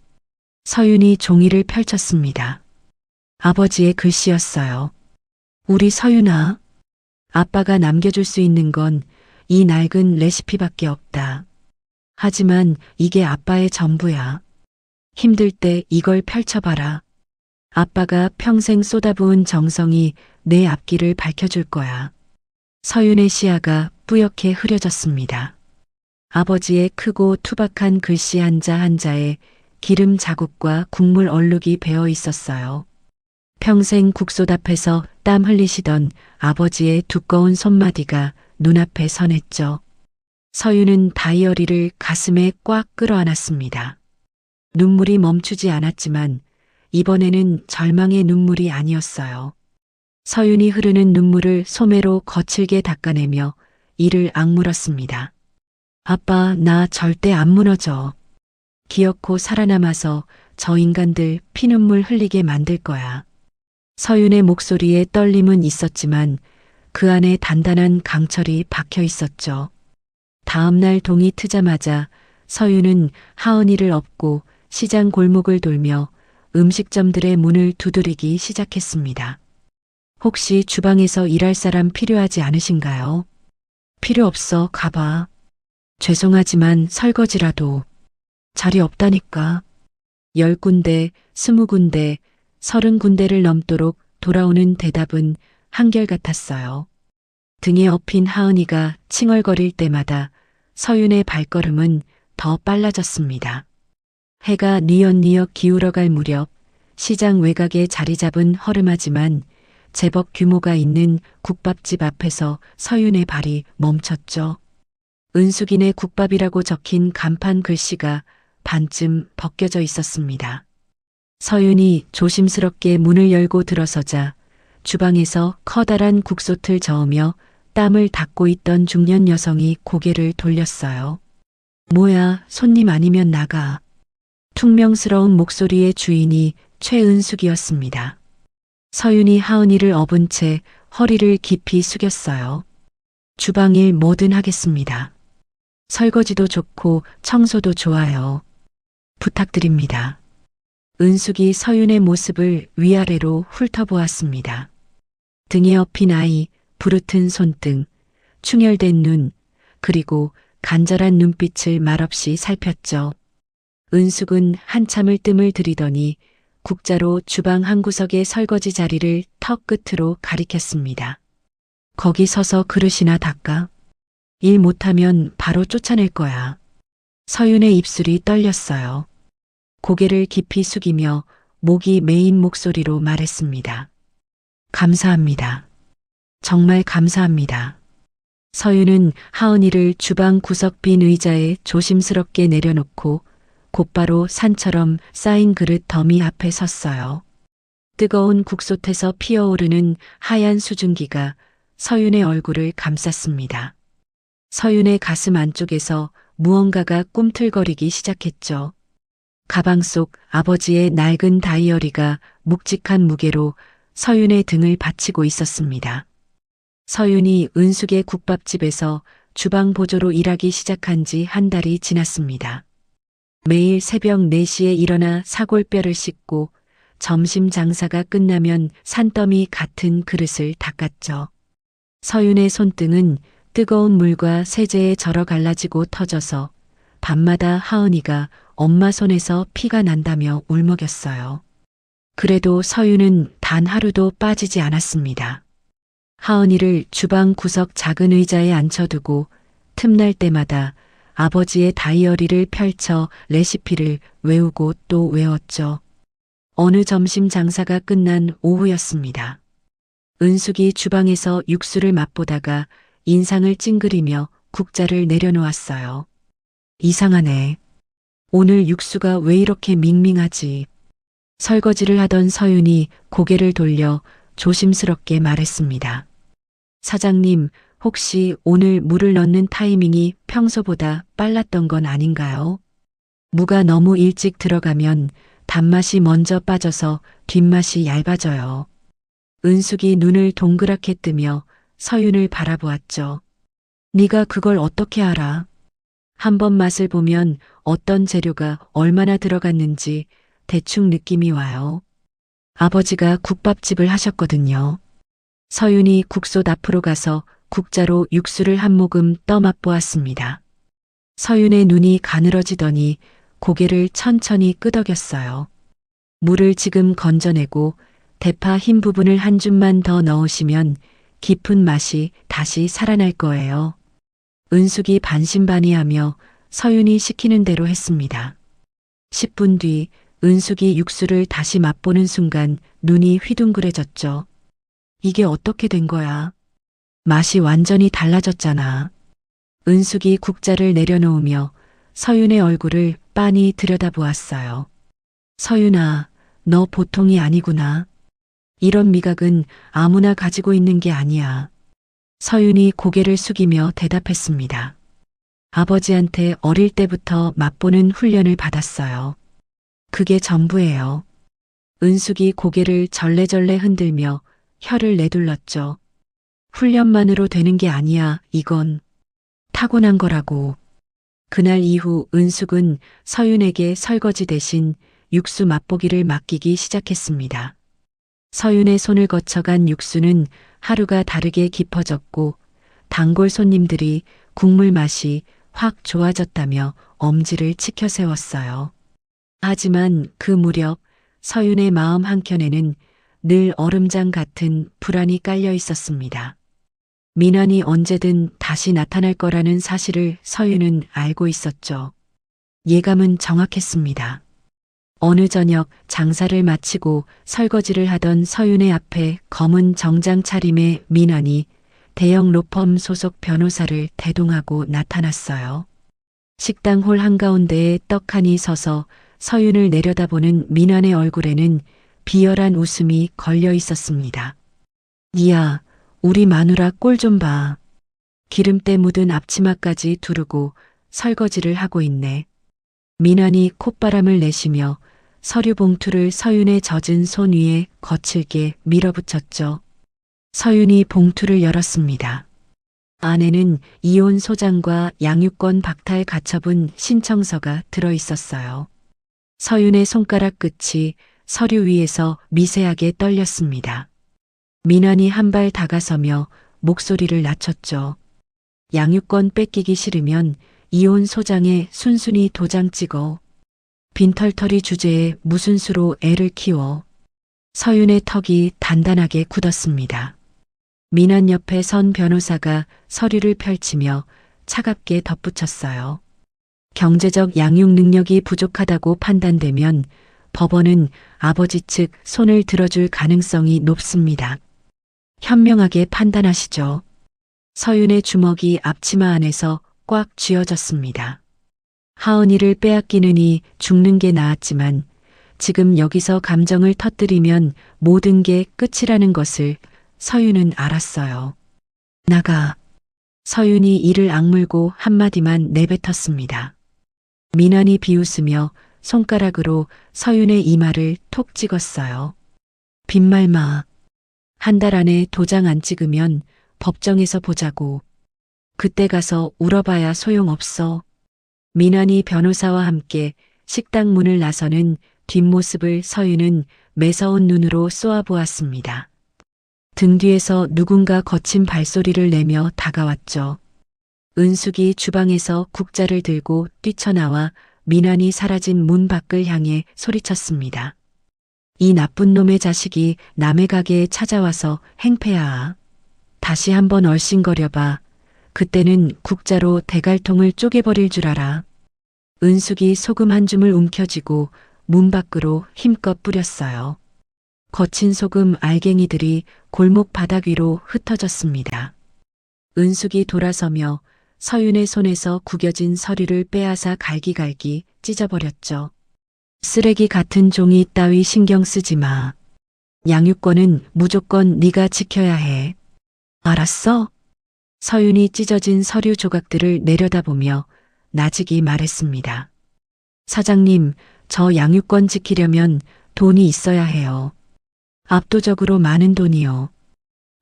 S1: 서윤이 종이를 펼쳤습니다. 아버지의 글씨였어요. 우리 서윤아, 아빠가 남겨줄 수 있는 건 이 낡은 레시피밖에 없다. 하지만 이게 아빠의 전부야. 힘들 때 이걸 펼쳐봐라. 아빠가 평생 쏟아부은 정성이 내 앞길을 밝혀줄 거야. 서윤의 시야가 뿌옇게 흐려졌습니다. 아버지의 크고 투박한 글씨 한자 한자에 기름 자국과 국물 얼룩이 배어 있었어요. 평생 국솥 앞에서 땀 흘리시던 아버지의 두꺼운 손마디가 눈앞에 선했죠. 서윤은 다이어리를 가슴에 꽉 끌어안았습니다. 눈물이 멈추지 않았지만 이번에는 절망의 눈물이 아니었어요. 서윤이 흐르는 눈물을 소매로 거칠게 닦아내며 이를 악물었습니다. 아빠, 나 절대 안 무너져. 기어코 살아남아서 저 인간들 피눈물 흘리게 만들 거야. 서윤의 목소리에 떨림은 있었지만 그 안에 단단한 강철이 박혀 있었죠. 다음 날 동이 트자마자 서윤은 하은이를 업고 시장 골목을 돌며 음식점들의 문을 두드리기 시작했습니다. 혹시 주방에서 일할 사람 필요하지 않으신가요? 필요 없어, 가봐. 죄송하지만 설거지라도. 자리 없다니까. 10군데, 20군데, 30군데를 넘도록 돌아오는 대답은 한결같았어요. 등에 업힌 하은이가 칭얼거릴 때마다 서윤의 발걸음은 더 빨라졌습니다. 해가 뉘엿뉘엿 기울어갈 무렵 시장 외곽에 자리 잡은 허름하지만 제법 규모가 있는 국밥집 앞에서 서윤의 발이 멈췄죠. 은숙이네 국밥이라고 적힌 간판 글씨가 반쯤 벗겨져 있었습니다. 서윤이 조심스럽게 문을 열고 들어서자 주방에서 커다란 국솥을 저으며 땀을 닦고 있던 중년 여성이 고개를 돌렸어요. 뭐야, 손님 아니면 나가. 퉁명스러운 목소리의 주인이 최은숙이었습니다. 서윤이 하은이를 업은 채 허리를 깊이 숙였어요. 주방일 뭐든 하겠습니다. 설거지도 좋고 청소도 좋아요. 부탁드립니다. 은숙이 서윤의 모습을 위아래로 훑어보았습니다. 등에 업힌 아이, 부르튼 손등, 충혈된 눈, 그리고 간절한 눈빛을 말없이 살폈죠. 은숙은 한참을 뜸을 들이더니 국자로 주방 한 구석의 설거지 자리를 턱 끝으로 가리켰습니다. 거기 서서 그릇이나 닦아. 일 못하면 바로 쫓아낼 거야. 서윤의 입술이 떨렸어요. 고개를 깊이 숙이며 목이 메인 목소리로 말했습니다. 감사합니다. 정말 감사합니다. 서윤은 하은이를 주방 구석 빈 의자에 조심스럽게 내려놓고 곧바로 산처럼 쌓인 그릇 더미 앞에 섰어요. 뜨거운 국솥에서 피어오르는 하얀 수증기가 서윤의 얼굴을 감쌌습니다. 서윤의 가슴 안쪽에서 무언가가 꿈틀거리기 시작했죠. 가방 속 아버지의 낡은 다이어리가 묵직한 무게로 서윤의 등을 받치고 있었습니다. 서윤이 은숙의 국밥집에서 주방 보조로 일하기 시작한 지 한 달이 지났습니다. 매일 새벽 4시에 일어나 사골뼈를 씻고 점심 장사가 끝나면 산더미 같은 그릇을 닦았죠. 서윤의 손등은 뜨거운 물과 세제에 절어 갈라지고 터져서 밤마다 하은이가 엄마 손에서 피가 난다며 울먹였어요. 그래도 서윤은 단 하루도 빠지지 않았습니다. 하은이를 주방 구석 작은 의자에 앉혀두고 틈날 때마다 아버지의 다이어리를 펼쳐 레시피를 외우고 또 외웠죠. 어느 점심 장사가 끝난 오후였습니다. 은숙이 주방에서 육수를 맛보다가 인상을 찡그리며 국자를 내려놓았어요. 이상하네. 오늘 육수가 왜 이렇게 밍밍하지? 설거지를 하던 서윤이 고개를 돌려 조심스럽게 말했습니다. 사장님, 혹시 오늘 물을 넣는 타이밍이 평소보다 빨랐던 건 아닌가요? 무가 너무 일찍 들어가면 단맛이 먼저 빠져서 뒷맛이 얇아져요. 은숙이 눈을 동그랗게 뜨며 서윤을 바라보았죠. 네가 그걸 어떻게 알아? 한번 맛을 보면 어떤 재료가 얼마나 들어갔는지 대충 느낌이 와요. 아버지가 국밥집을 하셨거든요. 서윤이 국솥 앞으로 가서 국자로 육수를 한 모금 떠 맛보았습니다. 서윤의 눈이 가늘어지더니 고개를 천천히 끄덕였어요. 물을 지금 건져내고 대파 흰 부분을 한 줌만 더 넣으시면 깊은 맛이 다시 살아날 거예요. 은숙이 반신반의하며 서윤이 시키는 대로 했습니다. 10분 뒤 은숙이 육수를 다시 맛보는 순간 눈이 휘둥그레졌죠. 이게 어떻게 된 거야? 맛이 완전히 달라졌잖아. 은숙이 국자를 내려놓으며 서윤의 얼굴을 빤히 들여다보았어요. 서윤아, 너 보통이 아니구나. 이런 미각은 아무나 가지고 있는 게 아니야. 서윤이 고개를 숙이며 대답했습니다. 아버지한테 어릴 때부터 맛보는 훈련을 받았어요. 그게 전부예요. 은숙이 고개를 절레절레 흔들며 혀를 내둘렀죠. 훈련만으로 되는 게 아니야, 이건. 타고난 거라고. 그날 이후 은숙은 서윤에게 설거지 대신 육수 맛보기를 맡기기 시작했습니다. 서윤의 손을 거쳐간 육수는 하루가 다르게 깊어졌고 단골 손님들이 국물 맛이 확 좋아졌다며 엄지를 치켜 세웠어요. 하지만 그 무렵 서윤의 마음 한켠에는 늘 얼음장 같은 불안이 깔려 있었습니다. 민환이 언제든 다시 나타날 거라는 사실을 서윤은 알고 있었죠. 예감은 정확했습니다. 어느 저녁 장사를 마치고 설거지를 하던 서윤의 앞에 검은 정장 차림의 민환이 대형 로펌 소속 변호사를 대동하고 나타났어요. 식당 홀 한가운데에 떡하니 서서 서윤을 내려다보는 민환의 얼굴에는 비열한 웃음이 걸려 있었습니다. 이야, 우리 마누라 꼴 좀 봐. 기름때 묻은 앞치마까지 두르고 설거지를 하고 있네. 민환이 콧바람을 내쉬며 서류 봉투를 서윤의 젖은 손 위에 거칠게 밀어붙였죠. 서윤이 봉투를 열었습니다. 안에는 이혼 소장과 양육권 박탈 가처분 신청서가 들어 있었어요. 서윤의 손가락 끝이 서류 위에서 미세하게 떨렸습니다. 민환이 한 발 다가서며 목소리를 낮췄죠. 양육권 뺏기기 싫으면 이혼 소장에 순순히 도장 찍어. 빈털터리 주제에 무슨 수로 애를 키워. 서윤의 턱이 단단하게 굳었습니다. 민환 옆에 선 변호사가 서류를 펼치며 차갑게 덧붙였어요. 경제적 양육 능력이 부족하다고 판단되면 법원은 아버지 측 손을 들어줄 가능성이 높습니다. 현명하게 판단하시죠. 서윤의 주먹이 앞치마 안에서 꽉 쥐어졌습니다. 하은이를 빼앗기느니 죽는 게 나았지만 지금 여기서 감정을 터뜨리면 모든 게 끝이라는 것을 서윤은 알았어요. 나가. 서윤이 이를 악물고 한마디만 내뱉었습니다. 민환이 비웃으며 손가락으로 서윤의 이마를 톡 찍었어요. 빈말 마. 한 달 안에 도장 안 찍으면 법정에서 보자고. 그때 가서 울어봐야 소용없어. 민환이 변호사와 함께 식당 문을 나서는 뒷모습을 서윤은 매서운 눈으로 쏘아보았습니다. 등 뒤에서 누군가 거친 발소리를 내며 다가왔죠. 은숙이 주방에서 국자를 들고 뛰쳐나와 민환이 사라진 문 밖을 향해 소리쳤습니다. 이 나쁜 놈의 자식이 남의 가게에 찾아와서 행패야. 다시 한번 얼씬거려봐. 그때는 국자로 대갈통을 쪼개버릴 줄 알아. 은숙이 소금 한 줌을 움켜쥐고 문 밖으로 힘껏 뿌렸어요. 거친 소금 알갱이들이 골목 바닥 위로 흩어졌습니다. 은숙이 돌아서며 서윤의 손에서 구겨진 서류를 빼앗아 갈기갈기 찢어버렸죠. 쓰레기 같은 종이 따위 신경 쓰지 마. 양육권은 무조건 네가 지켜야 해. 알았어? 서윤이 찢어진 서류 조각들을 내려다보며 나직이 말했습니다. 사장님, 저 양육권 지키려면 돈이 있어야 해요. 압도적으로 많은 돈이요.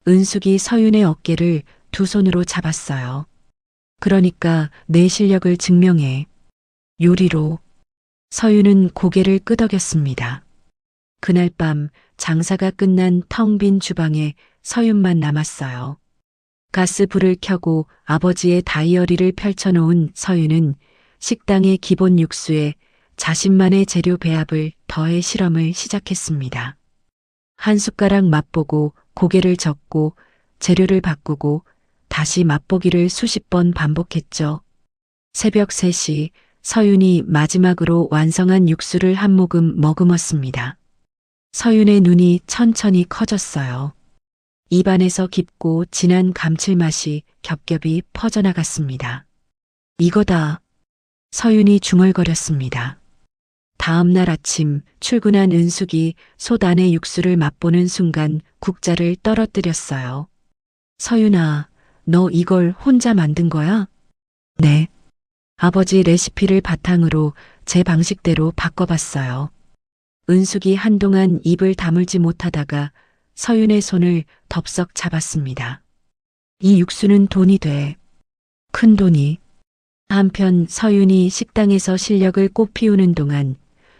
S1: 은숙이 서윤의 어깨를 두 손으로 잡았어요. 그러니까 내 실력을 증명해. 요리로. 서윤은 고개를 끄덕였습니다. 그날 밤 장사가 끝난 텅 빈 주방에 서윤만 남았어요. 가스불을 켜고 아버지의 다이어리를 펼쳐놓은 서윤은 식당의 기본 육수에 자신만의 재료 배합을 더해 실험을 시작했습니다. 한 숟가락 맛보고 고개를 젓고 재료를 바꾸고 다시 맛보기를 수십 번 반복했죠. 새벽 3시 서윤이 마지막으로 완성한 육수를 한 모금 머금었습니다. 서윤의 눈이 천천히 커졌어요. 입안에서 깊고 진한 감칠맛이 겹겹이 퍼져나갔습니다. 이거다. 서윤이 중얼거렸습니다. 다음 날 아침 출근한 은숙이 솥 안의 육수를 맛보는 순간 국자를 떨어뜨렸어요. 서윤아, 너 이걸 혼자 만든 거야? 네. 아버지 레시피를 바탕으로 제 방식대로 바꿔봤어요. 은숙이 한동안 입을 다물지 못하다가 서윤의 손을 덥석 잡았습니다. 이 육수는 돈이 돼. 큰 돈이. 한편 서윤이 식당에서 실력을 꽃피우는 동안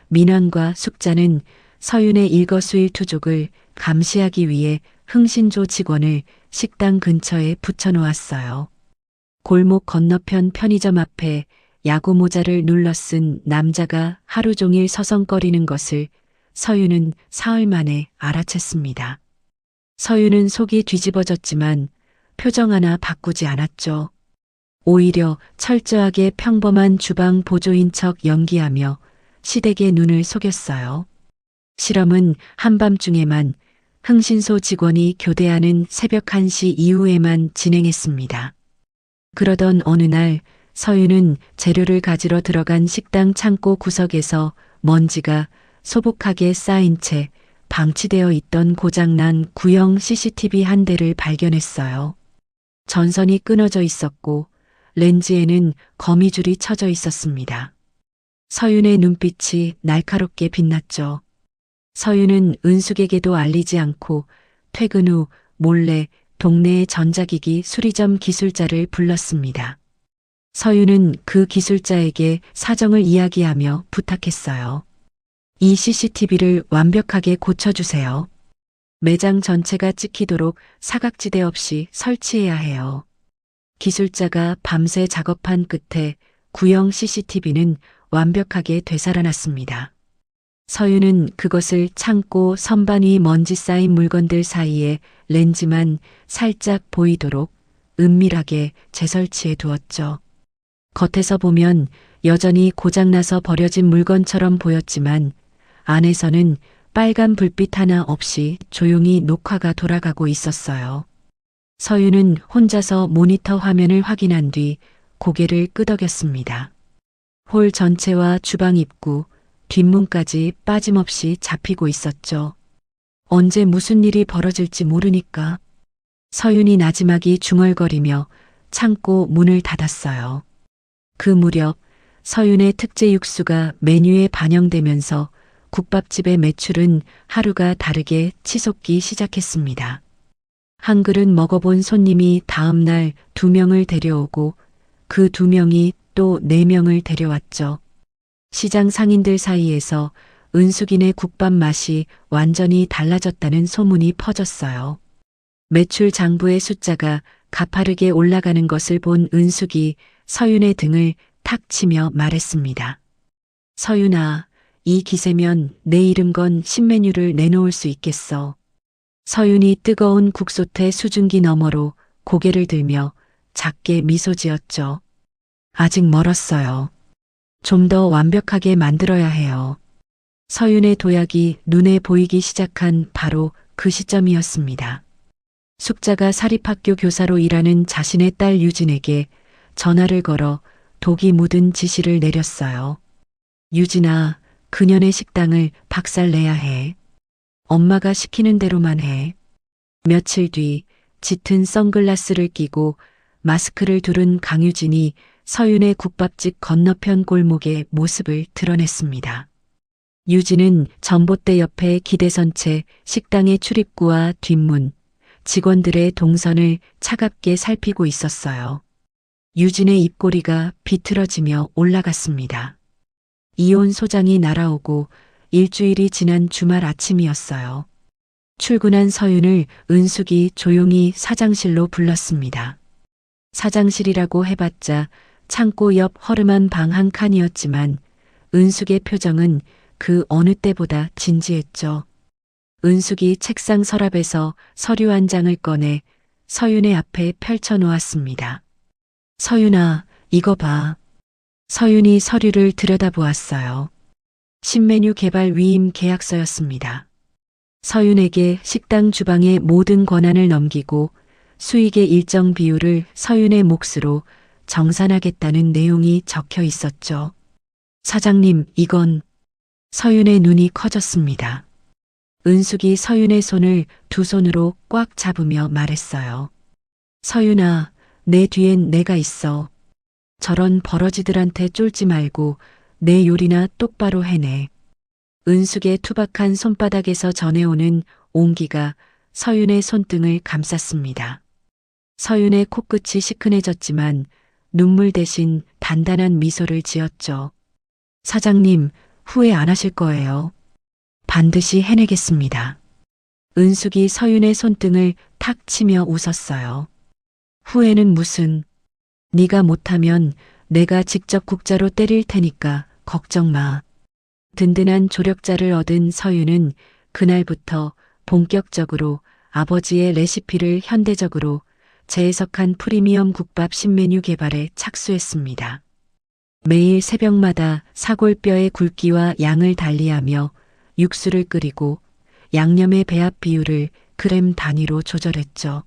S1: 민환과 숙자는 서윤의 일거수일투족을 감시하기 위해 흥신조 직원을 식당 근처에 붙여놓았어요. 골목 건너편 편의점 앞에 야구 모자를 눌러 쓴 남자가 하루 종일 서성거리는 것을 서윤은 사흘 만에 알아챘습니다. 서윤은 속이 뒤집어졌지만 표정 하나 바꾸지 않았죠. 오히려 철저하게 평범한 주방 보조인 척 연기하며 시댁의 눈을 속였어요. 실험은 한밤중에만 흥신소 직원이 교대하는 새벽 1시 이후에만 진행했습니다. 그러던 어느 날 서윤은 재료를 가지러 들어간 식당 창고 구석에서 먼지가 소복하게 쌓인 채 방치되어 있던 고장난 구형 CCTV 한 대를 발견했어요. 전선이 끊어져 있었고 렌즈에는 거미줄이 쳐져 있었습니다. 서윤의 눈빛이 날카롭게 빛났죠. 서윤은 은숙에게도 알리지 않고 퇴근 후 몰래 동네의 전자기기 수리점 기술자를 불렀습니다. 서윤은 그 기술자에게 사정을 이야기하며 부탁했어요. 이 CCTV를 완벽하게 고쳐주세요. 매장 전체가 찍히도록 사각지대 없이 설치해야 해요. 기술자가 밤새 작업한 끝에 구형 CCTV는 완벽하게 되살아났습니다. 서윤은 그것을 창고 선반 위 먼지 쌓인 물건들 사이에 렌즈만 살짝 보이도록 은밀하게 재설치해 두었죠. 겉에서 보면 여전히 고장나서 버려진 물건처럼 보였지만 안에서는 빨간 불빛 하나 없이 조용히 녹화가 돌아가고 있었어요. 서윤은 혼자서 모니터 화면을 확인한 뒤 고개를 끄덕였습니다. 홀 전체와 주방 입구, 뒷문까지 빠짐없이 잡히고 있었죠. 언제 무슨 일이 벌어질지 모르니까. 서윤이 나지막이 중얼거리며 창고 문을 닫았어요. 그 무렵 서윤의 특제 육수가 메뉴에 반영되면서 국밥집의 매출은 하루가 다르게 치솟기 시작했습니다. 한 그릇 먹어본 손님이 다음 날 2명을 데려오고 그 2명이 또 4명을 데려왔죠. 시장 상인들 사이에서 은숙이네 국밥 맛이 완전히 달라졌다는 소문이 퍼졌어요. 매출 장부의 숫자가 가파르게 올라가는 것을 본 은숙이 서윤의 등을 탁 치며 말했습니다. 서윤아, 이 기세면 내일은 건 신메뉴를 내놓을 수 있겠어. 서윤이 뜨거운 국솥의 수증기 너머로 고개를 들며 작게 미소 지었죠. 아직 멀었어요. 좀 더 완벽하게 만들어야 해요. 서윤의 도약이 눈에 보이기 시작한 바로 그 시점이었습니다. 숙자가 사립학교 교사로 일하는 자신의 딸 유진에게 전화를 걸어 독이 묻은 지시를 내렸어요. 유진아, 그년의 식당을 박살내야 해. 엄마가 시키는 대로만 해. 며칠 뒤 짙은 선글라스를 끼고 마스크를 두른 강유진이 서윤의 국밥집 건너편 골목의 모습을 드러냈습니다. 유진은 전봇대 옆에 기대선 채 식당의 출입구와 뒷문, 직원들의 동선을 차갑게 살피고 있었어요. 유진의 입꼬리가 비틀어지며 올라갔습니다. 이혼 소장이 날아오고 일주일이 지난 주말 아침이었어요. 출근한 서윤을 은숙이 조용히 사장실로 불렀습니다. 사장실이라고 해봤자 창고 옆 허름한 방 한 칸이었지만 은숙의 표정은 그 어느 때보다 진지했죠. 은숙이 책상 서랍에서 서류 한 장을 꺼내 서윤의 앞에 펼쳐놓았습니다. 서윤아, 이거 봐. 서윤이 서류를 들여다보았어요. 신메뉴 개발 위임 계약서였습니다. 서윤에게 식당 주방의 모든 권한을 넘기고 수익의 일정 비율을 서윤의 몫으로 정산하겠다는 내용이 적혀 있었죠. 사장님, 이건... 서윤의 눈이 커졌습니다. 은숙이 서윤의 손을 두 손으로 꽉 잡으며 말했어요. 서윤아, 내 뒤엔 내가 있어. 저런 버러지들한테 쫄지 말고 내 요리나 똑바로 해내. 은숙의 투박한 손바닥에서 전해오는 온기가 서윤의 손등을 감쌌습니다. 서윤의 코끝이 시큰해졌지만 눈물 대신 단단한 미소를 지었죠. 사장님, 후회 안 하실 거예요. 반드시 해내겠습니다. 은숙이 서윤의 손등을 탁 치며 웃었어요. 후회는 무슨... 네가 못하면 내가 직접 국자로 때릴 테니까 걱정 마. 든든한 조력자를 얻은 서윤은 그날부터 본격적으로 아버지의 레시피를 현대적으로 재해석한 프리미엄 국밥 신메뉴 개발에 착수했습니다. 매일 새벽마다 사골뼈의 굵기와 양을 달리하며 육수를 끓이고 양념의 배합 비율을 그램 단위로 조절했죠.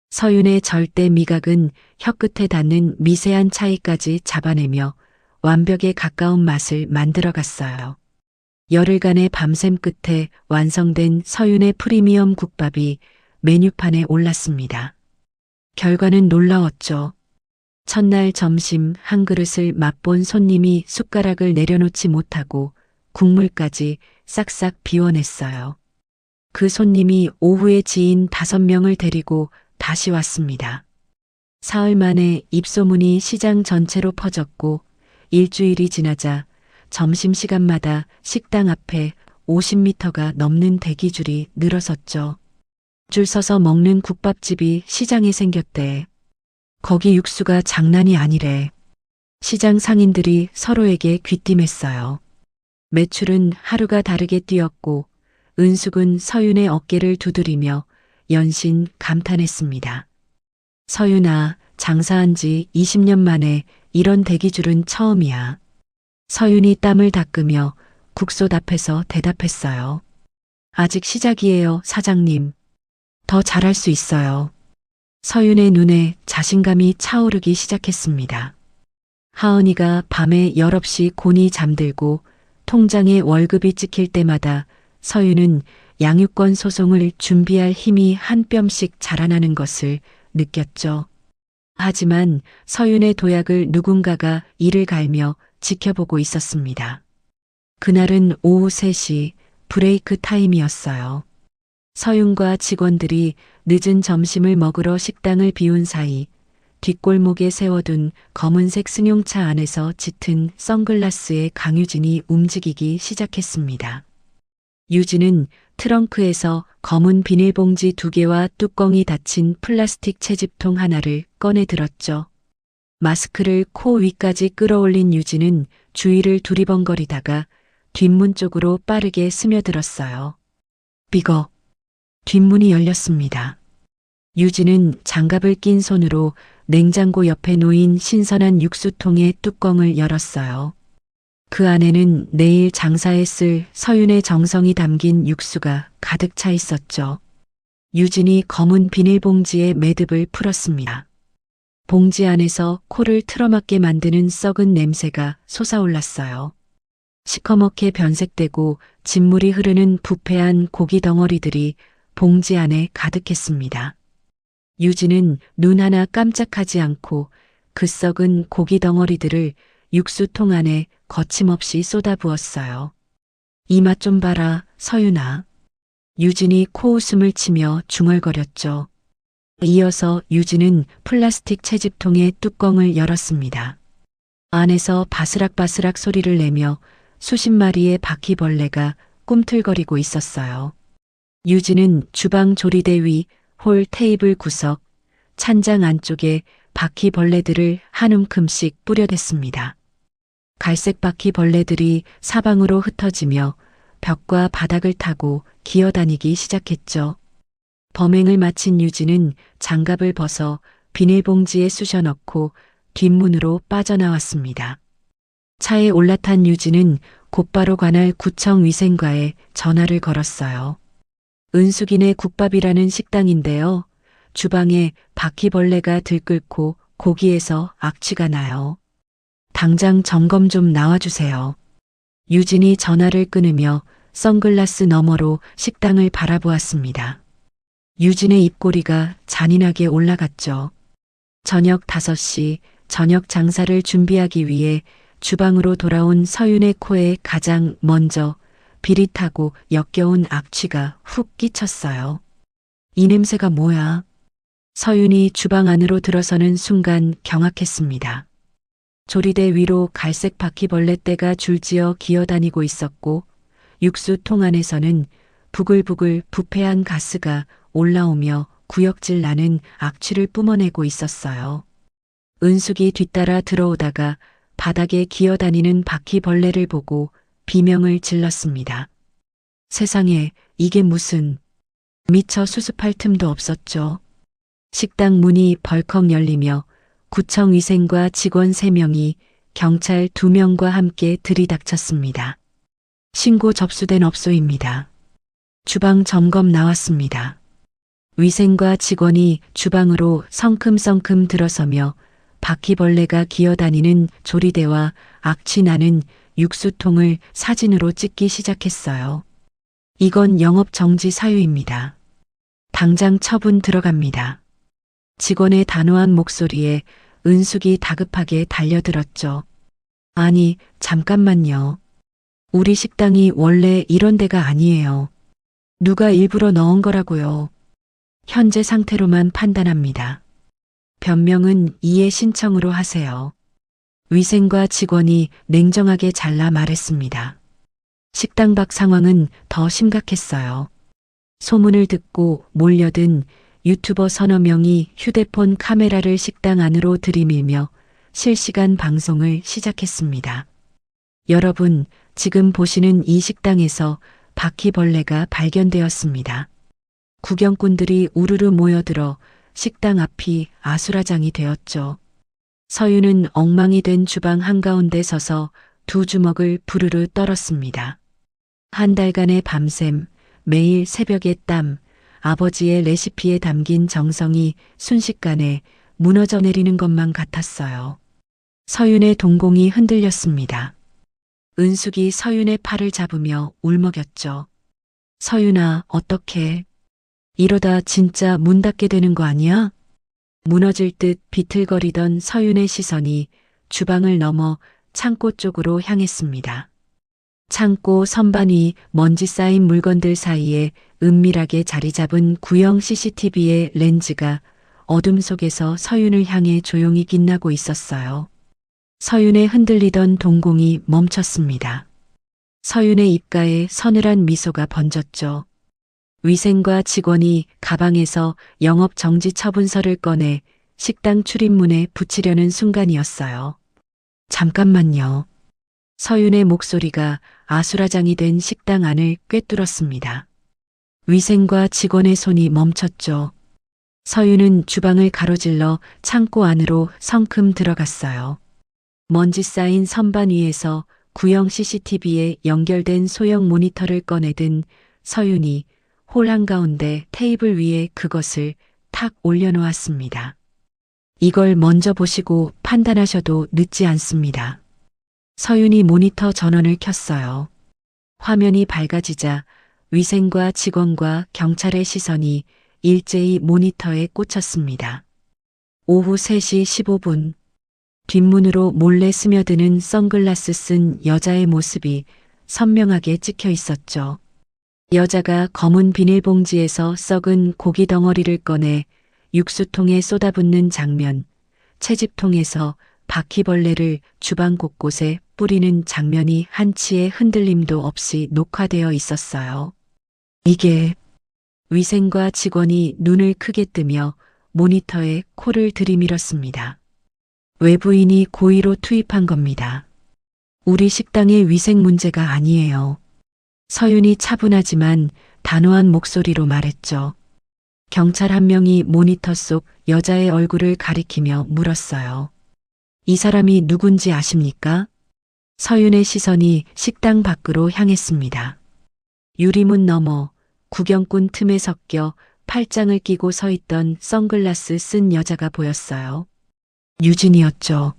S1: 서윤의 절대 미각은 혀끝에 닿는 미세한 차이까지 잡아내며 완벽에 가까운 맛을 만들어갔어요. 열흘간의 밤샘 끝에 완성된 서윤의 프리미엄 국밥이 메뉴판에 올랐습니다. 결과는 놀라웠죠. 첫날 점심 한 그릇을 맛본 손님이 숟가락을 내려놓지 못하고 국물까지 싹싹 비워냈어요. 그 손님이 오후에 지인 5명을 데리고 다시 왔습니다. 사흘 만에 입소문이 시장 전체로 퍼졌고 일주일이 지나자 점심시간마다 식당 앞에 50m가 넘는 대기줄이 늘어섰죠. 줄 서서 먹는 국밥집이 시장에 생겼대. 거기 육수가 장난이 아니래. 시장 상인들이 서로에게 귀띔했어요. 매출은 하루가 다르게 뛰었고 은숙은 서윤의 어깨를 두드리며 연신 감탄했습니다. 서윤아, 장사한 지 20년 만에 이런 대기줄은 처음이야. 서윤이 땀을 닦으며 국솥 앞에서 대답했어요. 아직 시작이에요, 사장님. 더 잘할 수 있어요. 서윤의 눈에 자신감이 차오르기 시작했습니다. 하은이가 밤에 열없이 곤히 잠들고 통장에 월급이 찍힐 때마다 서윤은 양육권 소송을 준비할 힘이 한 뼘씩 자라나는 것을 느꼈죠. 하지만 서윤의 도약을 누군가가 이를 갈며 지켜보고 있었습니다. 그날은 오후 3시 브레이크 타임이었어요. 서윤과 직원들이 늦은 점심을 먹으러 식당을 비운 사이 뒷골목에 세워둔 검은색 승용차 안에서 짙은 선글라스의 강유진이 움직이기 시작했습니다. 유진은 트렁크에서 검은 비닐봉지 2개와 뚜껑이 닫힌 플라스틱 채집통 하나를 꺼내 들었죠. 마스크를 코 위까지 끌어올린 유진은 주위를 두리번거리다가 뒷문 쪽으로 빠르게 스며들었어요. 삐걱. 뒷문이 열렸습니다. 유진은 장갑을 낀 손으로 냉장고 옆에 놓인 신선한 육수통의 뚜껑을 열었어요. 그 안에는 내일 장사에 쓸 서윤의 정성이 담긴 육수가 가득 차 있었죠. 유진이 검은 비닐봉지에 매듭을 풀었습니다. 봉지 안에서 코를 틀어막게 만드는 썩은 냄새가 솟아올랐어요. 시커멓게 변색되고 진물이 흐르는 부패한 고기 덩어리들이 봉지 안에 가득했습니다. 유진은 눈 하나 깜짝하지 않고 그 썩은 고기 덩어리들을 육수통 안에 거침없이 쏟아부었어요. 이 맛 좀 봐라, 서윤아. 유진이 코웃음을 치며 중얼거렸죠. 이어서 유진은 플라스틱 채집통의 뚜껑을 열었습니다. 안에서 바스락바스락 소리를 내며 수십 마리의 바퀴벌레가 꿈틀거리고 있었어요. 유진은 주방 조리대 위 홀 테이블 구석, 찬장 안쪽에 바퀴벌레들을 한 움큼씩 뿌려댔습니다. 갈색 바퀴벌레들이 사방으로 흩어지며 벽과 바닥을 타고 기어다니기 시작했죠. 범행을 마친 유진은 장갑을 벗어 비닐봉지에 쑤셔 넣고 뒷문으로 빠져나왔습니다. 차에 올라탄 유진은 곧바로 관할 구청 위생과에 전화를 걸었어요. 은숙이네 국밥이라는 식당인데요. 주방에 바퀴벌레가 들끓고 고기에서 악취가 나요. 당장 점검 좀 나와주세요. 유진이 전화를 끊으며 선글라스 너머로 식당을 바라보았습니다. 유진의 입꼬리가 잔인하게 올라갔죠. 저녁 5시 저녁 장사를 준비하기 위해 주방으로 돌아온 서윤의 코에 가장 먼저 비릿하고 역겨운 악취가 훅 끼쳤어요. 이 냄새가 뭐야? 서윤이 주방 안으로 들어서는 순간 경악했습니다. 조리대 위로 갈색 바퀴벌레 떼가 줄지어 기어다니고 있었고 육수통 안에서는 부글부글 부패한 가스가 올라오며 구역질 나는 악취를 뿜어내고 있었어요. 은숙이 뒤따라 들어오다가 바닥에 기어다니는 바퀴벌레를 보고 비명을 질렀습니다. 세상에 이게 무슨, 미처 수습할 틈도 없었죠. 식당 문이 벌컥 열리며 구청 위생과 직원 3명이 경찰 2명과 함께 들이닥쳤습니다. 신고 접수된 업소입니다. 주방 점검 나왔습니다. 위생과 직원이 주방으로 성큼성큼 들어서며 바퀴벌레가 기어다니는 조리대와 악취 나는 육수통을 사진으로 찍기 시작했어요. 이건 영업 정지 사유입니다. 당장 처분 들어갑니다. 직원의 단호한 목소리에 은숙이 다급하게 달려들었죠. 아니, 잠깐만요. 우리 식당이 원래 이런 데가 아니에요. 누가 일부러 넣은 거라고요. 현재 상태로만 판단합니다. 변명은 이해 신청으로 하세요. 위생과 직원이 냉정하게 잘라 말했습니다. 식당 밖 상황은 더 심각했어요. 소문을 듣고 몰려든 유튜버 서너 명이 휴대폰 카메라를 식당 안으로 들이밀며 실시간 방송을 시작했습니다. 여러분, 지금 보시는 이 식당에서 바퀴벌레가 발견되었습니다. 구경꾼들이 우르르 모여들어 식당 앞이 아수라장이 되었죠. 서윤은 엉망이 된 주방 한가운데 서서 2주먹을 부르르 떨었습니다. 한 달간의 밤샘, 매일 새벽의 땀, 아버지의 레시피에 담긴 정성이 순식간에 무너져 내리는 것만 같았어요. 서윤의 동공이 흔들렸습니다. 은숙이 서윤의 팔을 잡으며 울먹였죠. 서윤아, 어떡해. 이러다 진짜 문 닫게 되는 거 아니야? 무너질 듯 비틀거리던 서윤의 시선이 주방을 넘어 창고 쪽으로 향했습니다. 창고 선반 위 먼지 쌓인 물건들 사이에 은밀하게 자리 잡은 구형 CCTV의 렌즈가 어둠 속에서 서윤을 향해 조용히 빛나고 있었어요. 서윤의 흔들리던 동공이 멈췄습니다. 서윤의 입가에 서늘한 미소가 번졌죠. 위생과 직원이 가방에서 영업 정지 처분서를 꺼내 식당 출입문에 붙이려는 순간이었어요. 잠깐만요. 서윤의 목소리가 아수라장이 된 식당 안을 꿰뚫었습니다. 위생과 직원의 손이 멈췄죠. 서윤은 주방을 가로질러 창고 안으로 성큼 들어갔어요. 먼지 쌓인 선반 위에서 구형 CCTV에 연결된 소형 모니터를 꺼내든 서윤이 홀 한가운데 테이블 위에 그것을 탁 올려놓았습니다. 이걸 먼저 보시고 판단하셔도 늦지 않습니다. 서윤이 모니터 전원을 켰어요. 화면이 밝아지자 위생과 직원과 경찰의 시선이 일제히 모니터에 꽂혔습니다. 오후 3시 15분 뒷문으로 몰래 스며드는 선글라스 쓴 여자의 모습이 선명하게 찍혀 있었죠. 여자가 검은 비닐봉지에서 썩은 고기 덩어리를 꺼내 육수통에 쏟아붓는 장면, 채집통에서 바퀴벌레를 주방 곳곳에 뿌리는 장면이 한치의 흔들림도 없이 녹화되어 있었어요. 이게 위생과 직원이 눈을 크게 뜨며 모니터에 코를 들이밀었습니다. 외부인이 고의로 투입한 겁니다. 우리 식당의 위생 문제가 아니에요. 서윤이 차분하지만 단호한 목소리로 말했죠. 경찰 한 명이 모니터 속 여자의 얼굴을 가리키며 물었어요. 이 사람이 누군지 아십니까? 서윤의 시선이 식당 밖으로 향했습니다. 유리문 너머 구경꾼 틈에 섞여 팔짱을 끼고 서 있던 선글라스 쓴 여자가 보였어요. 유진이었죠.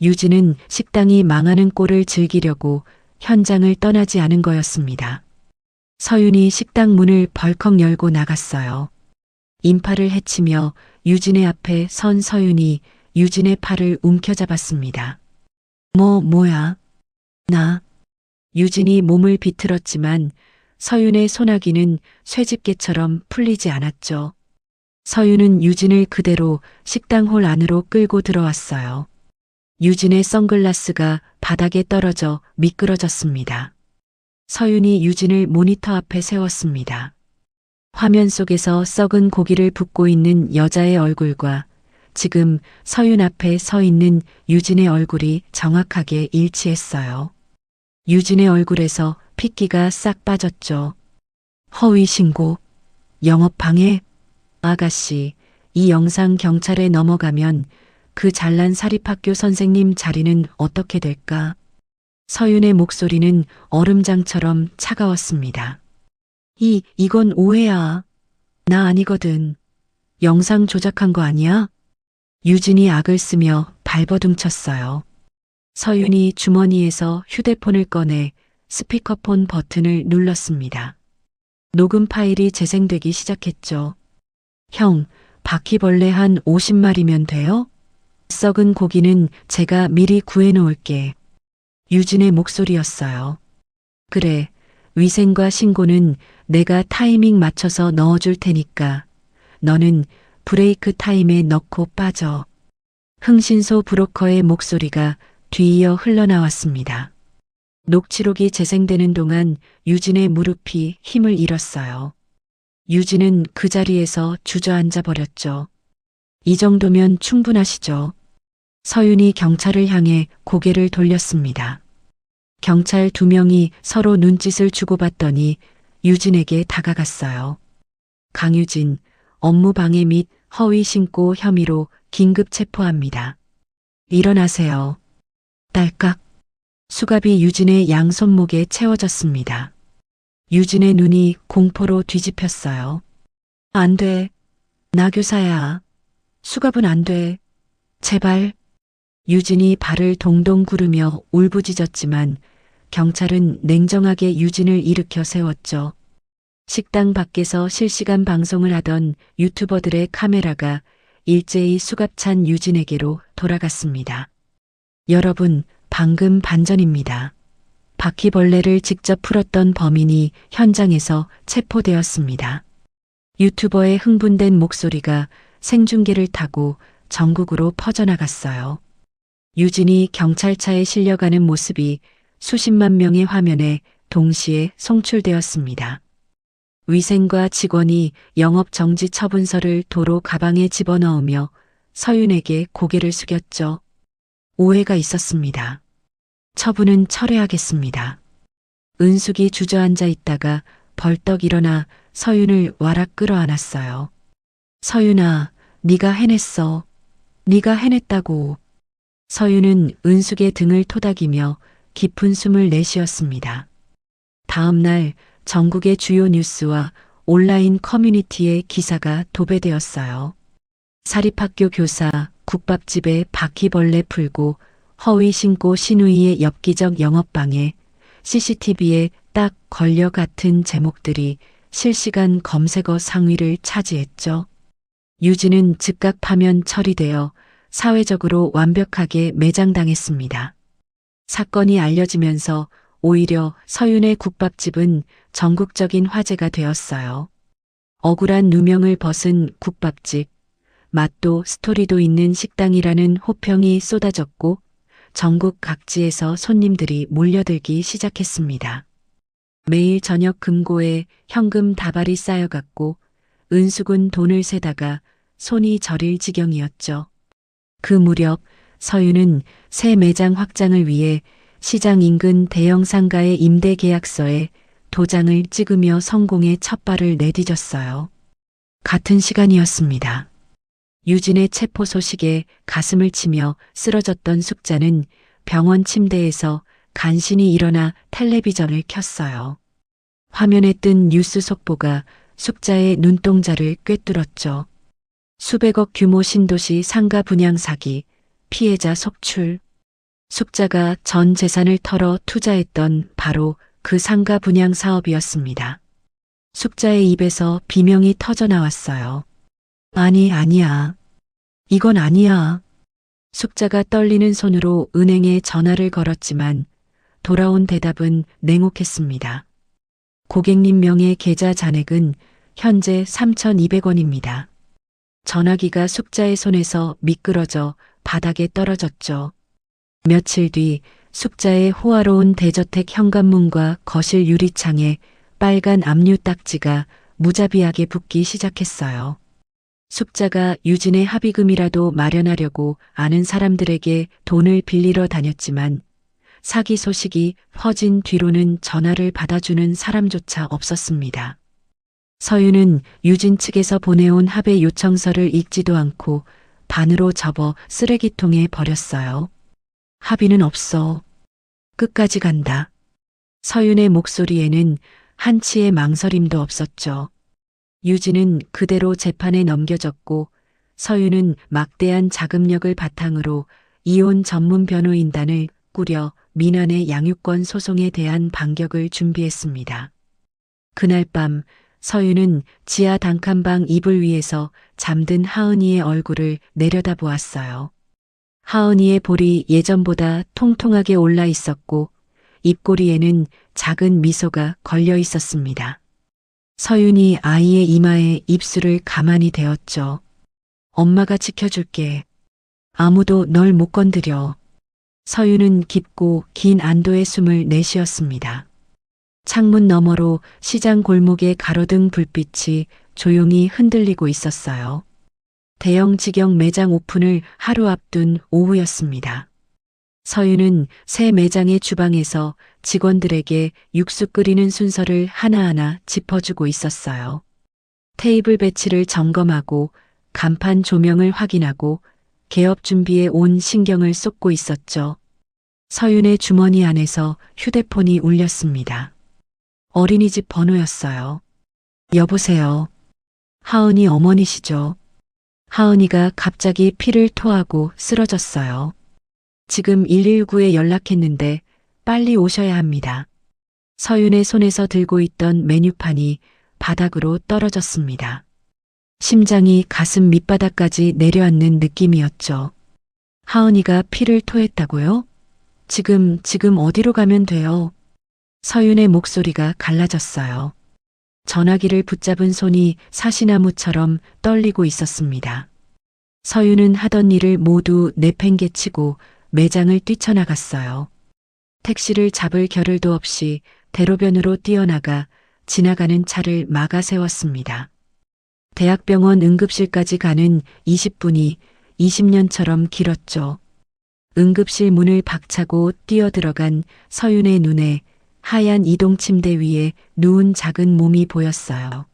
S1: 유진은 식당이 망하는 꼴을 즐기려고 현장을 떠나지 않은 거였습니다. 서윤이 식당 문을 벌컥 열고 나갔어요. 인파를 헤치며 유진의 앞에 선 서윤이 유진의 팔을 움켜잡았습니다. 뭐야? 나. 유진이 몸을 비틀었지만 서윤의 소나기는 쇠집게처럼 풀리지 않았죠. 서윤은 유진을 그대로 식당 홀 안으로 끌고 들어왔어요. 유진의 선글라스가 바닥에 떨어져 미끄러졌습니다. 서윤이 유진을 모니터 앞에 세웠습니다. 화면 속에서 썩은 고기를 붓고 있는 여자의 얼굴과 지금 서윤 앞에 서 있는 유진의 얼굴이 정확하게 일치했어요. 유진의 얼굴에서 핏기가 싹 빠졌죠. 허위 신고, 영업 방해. 아가씨, 이 영상 경찰에 넘어가면 그 잘난 사립학교 선생님 자리는 어떻게 될까? 서윤의 목소리는 얼음장처럼 차가웠습니다. 이건 오해야. 나 아니거든. 영상 조작한 거 아니야? 유진이 악을 쓰며 발버둥쳤어요. 서윤이 주머니에서 휴대폰을 꺼내 스피커폰 버튼을 눌렀습니다. 녹음 파일이 재생되기 시작했죠. 형, 바퀴벌레 한 50마리면 돼요? 썩은 고기는 제가 미리 구해놓을게. 유진의 목소리였어요. 그래, 위생과 신고는 내가 타이밍 맞춰서 넣어줄 테니까 너는 브레이크 타임에 넣고 빠져. 흥신소 브로커의 목소리가 뒤이어 흘러나왔습니다. 녹취록이 재생되는 동안 유진의 무릎이 힘을 잃었어요. 유진은 그 자리에서 주저앉아 버렸죠. 이 정도면 충분하시죠? 서윤이 경찰을 향해 고개를 돌렸습니다. 경찰 2명이 서로 눈짓을 주고받더니 유진에게 다가갔어요. 강유진, 업무방해 및 허위 신고 혐의로 긴급 체포합니다. 일어나세요. 딸깍. 수갑이 유진의 양손목에 채워졌습니다. 유진의 눈이 공포로 뒤집혔어요. 안 돼. 나 교사야. 수갑은 안 돼. 제발. 유진이 발을 동동 구르며 울부짖었지만 경찰은 냉정하게 유진을 일으켜 세웠죠. 식당 밖에서 실시간 방송을 하던 유튜버들의 카메라가 일제히 수갑찬 유진에게로 돌아갔습니다. 여러분, 방금 반전입니다. 바퀴벌레를 직접 풀었던 범인이 현장에서 체포되었습니다. 유튜버의 흥분된 목소리가 생중계를 타고 전국으로 퍼져나갔어요. 유진이 경찰차에 실려가는 모습이 수십만 명의 화면에 동시에 송출되었습니다. 위생과 직원이 영업정지 처분서를 도로 가방에 집어넣으며 서윤에게 고개를 숙였죠. 오해가 있었습니다. 처분은 철회하겠습니다. 은숙이 주저앉아 있다가 벌떡 일어나 서윤을 와락 끌어안았어요. 서윤아, 네가 해냈어. 네가 해냈다고. 서윤은 은숙의 등을 토닥이며 깊은 숨을 내쉬었습니다. 다음 날 전국의 주요 뉴스와 온라인 커뮤니티에 기사가 도배되었어요. 사립학교 교사, 국밥집에 바퀴벌레 풀고 허위 신고 신우이의 엽기적 영업방해, CCTV에 딱 걸려 같은 제목들이 실시간 검색어 상위를 차지했죠. 유진은 즉각 파면 처리되어 사회적으로 완벽하게 매장당했습니다. 사건이 알려지면서 오히려 서윤의 국밥집은 전국적인 화제가 되었어요. 억울한 누명을 벗은 국밥집, 맛도 스토리도 있는 식당이라는 호평이 쏟아졌고 전국 각지에서 손님들이 몰려들기 시작했습니다. 매일 저녁 금고에 현금 다발이 쌓여갔고 은숙은 돈을 세다가 손이 저릴 지경이었죠. 그 무렵 서윤은 새 매장 확장을 위해 시장 인근 대형 상가의 임대 계약서에 도장을 찍으며 성공의 첫 발을 내디뎠어요. 같은 시간이었습니다. 유진의 체포 소식에 가슴을 치며 쓰러졌던 숙자는 병원 침대에서 간신히 일어나 텔레비전을 켰어요. 화면에 뜬 뉴스 속보가 숙자의 눈동자를 꿰뚫었죠. 수백억 규모 신도시 상가 분양 사기, 피해자 속출. 숙자가 전 재산을 털어 투자했던 바로 그 상가 분양 사업이었습니다. 숙자의 입에서 비명이 터져 나왔어요. 아니야. 이건 아니야. 숙자가 떨리는 손으로 은행에 전화를 걸었지만 돌아온 대답은 냉혹했습니다. 고객님 명의 계좌 잔액은 현재 3,200원입니다. 전화기가 숙자의 손에서 미끄러져 바닥에 떨어졌죠. 며칠 뒤 숙자의 호화로운 대저택 현관문과 거실 유리창에 빨간 압류 딱지가 무자비하게 붙기 시작했어요. 숙자가 유진의 합의금이라도 마련하려고 아는 사람들에게 돈을 빌리러 다녔지만 사기 소식이 퍼진 뒤로는 전화를 받아주는 사람조차 없었습니다. 서윤은 유진 측에서 보내온 합의 요청서를 읽지도 않고 반으로 접어 쓰레기통에 버렸어요. 합의는 없어. 끝까지 간다. 서윤의 목소리에는 한치의 망설임도 없었죠. 유진은 그대로 재판에 넘겨졌고 서윤은 막대한 자금력을 바탕으로 이혼 전문 변호인단을 꾸려 민환의 양육권 소송에 대한 반격을 준비했습니다. 그날 밤 서윤은 지하 단칸방 이불 위에서 잠든 하은이의 얼굴을 내려다보았어요. 하은이의 볼이 예전보다 통통하게 올라 있었고 입꼬리에는 작은 미소가 걸려 있었습니다. 서윤이 아이의 이마에 입술을 가만히 대었죠. 엄마가 지켜줄게. 아무도 널 못 건드려. 서윤은 깊고 긴 안도의 숨을 내쉬었습니다. 창문 너머로 시장 골목의 가로등 불빛이 조용히 흔들리고 있었어요. 대형 직영 매장 오픈을 하루 앞둔 오후였습니다. 서윤은 새 매장의 주방에서 직원들에게 육수 끓이는 순서를 하나하나 짚어주고 있었어요. 테이블 배치를 점검하고 간판 조명을 확인하고 개업 준비에 온 신경을 쏟고 있었죠. 서윤의 주머니 안에서 휴대폰이 울렸습니다. 어린이집 번호였어요. 여보세요. 하은이 어머니시죠? 하은이가 갑자기 피를 토하고 쓰러졌어요. 지금 119에 연락했는데 빨리 오셔야 합니다. 서윤의 손에서 들고 있던 메뉴판이 바닥으로 떨어졌습니다. 심장이 가슴 밑바닥까지 내려앉는 느낌이었죠. 하은이가 피를 토했다고요? 지금 어디로 가면 돼요? 서윤의 목소리가 갈라졌어요. 전화기를 붙잡은 손이 사시나무처럼 떨리고 있었습니다. 서윤은 하던 일을 모두 내팽개치고 매장을 뛰쳐나갔어요. 택시를 잡을 겨를도 없이 대로변으로 뛰어나가 지나가는 차를 막아 세웠습니다. 대학병원 응급실까지 가는 20분이 20년처럼 길었죠. 응급실 문을 박차고 뛰어들어간 서윤의 눈에 하얀 이동 침대 위에 누운 작은 몸이 보였어요.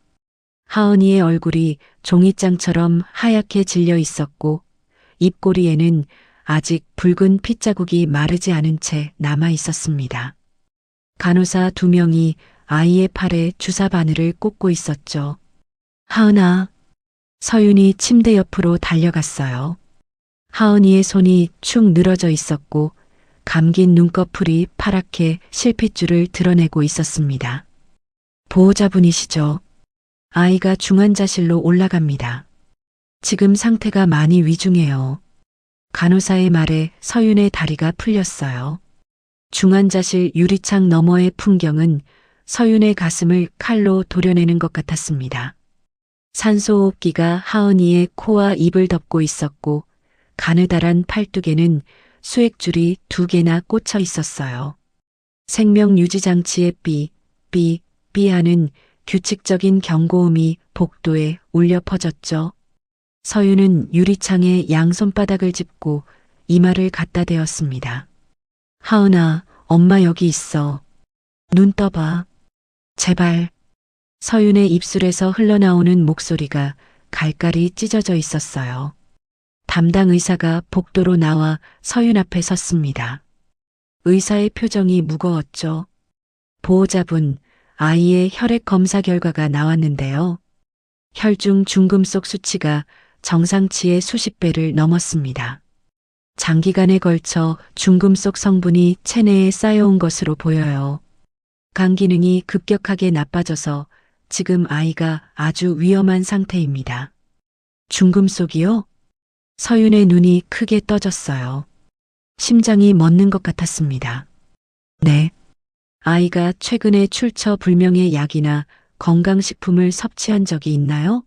S1: 하은이의 얼굴이 종이장처럼 하얗게 질려 있었고 입꼬리에는 아직 붉은 핏자국이 마르지 않은 채 남아 있었습니다. 간호사 2명이 아이의 팔에 주사 바늘을 꽂고 있었죠. 하은아. 서윤이 침대 옆으로 달려갔어요. 하은이의 손이 축 늘어져 있었고 감긴 눈꺼풀이 파랗게 실핏줄을 드러내고 있었습니다. 보호자분이시죠? 아이가 중환자실로 올라갑니다. 지금 상태가 많이 위중해요. 간호사의 말에 서윤의 다리가 풀렸어요. 중환자실 유리창 너머의 풍경은 서윤의 가슴을 칼로 도려내는 것 같았습니다. 산소호흡기가 하은이의 코와 입을 덮고 있었고 가느다란 팔뚝에는 수액줄이 2개나 꽂혀 있었어요. 생명유지장치의 삐 하는 규칙적인 경고음이 복도에 울려 퍼졌죠. 서윤은 유리창에 양손바닥을 짚고 이마를 갖다 대었습니다. 하은아, 엄마 여기 있어. 눈 떠봐. 제발. 서윤의 입술에서 흘러나오는 목소리가 갈갈이 찢어져 있었어요. 담당 의사가 복도로 나와 서윤 앞에 섰습니다. 의사의 표정이 무거웠죠. 보호자분, 아이의 혈액 검사 결과가 나왔는데요. 혈중 중금속 수치가 정상치의 수십 배를 넘었습니다. 장기간에 걸쳐 중금속 성분이 체내에 쌓여온 것으로 보여요. 간 기능이 급격하게 나빠져서 지금 아이가 아주 위험한 상태입니다. 중금속이요? 서윤의 눈이 크게 떠졌어요. 심장이 멎는 것 같았습니다. 네. 아이가 최근에 출처 불명의 약이나 건강식품을 섭취한 적이 있나요?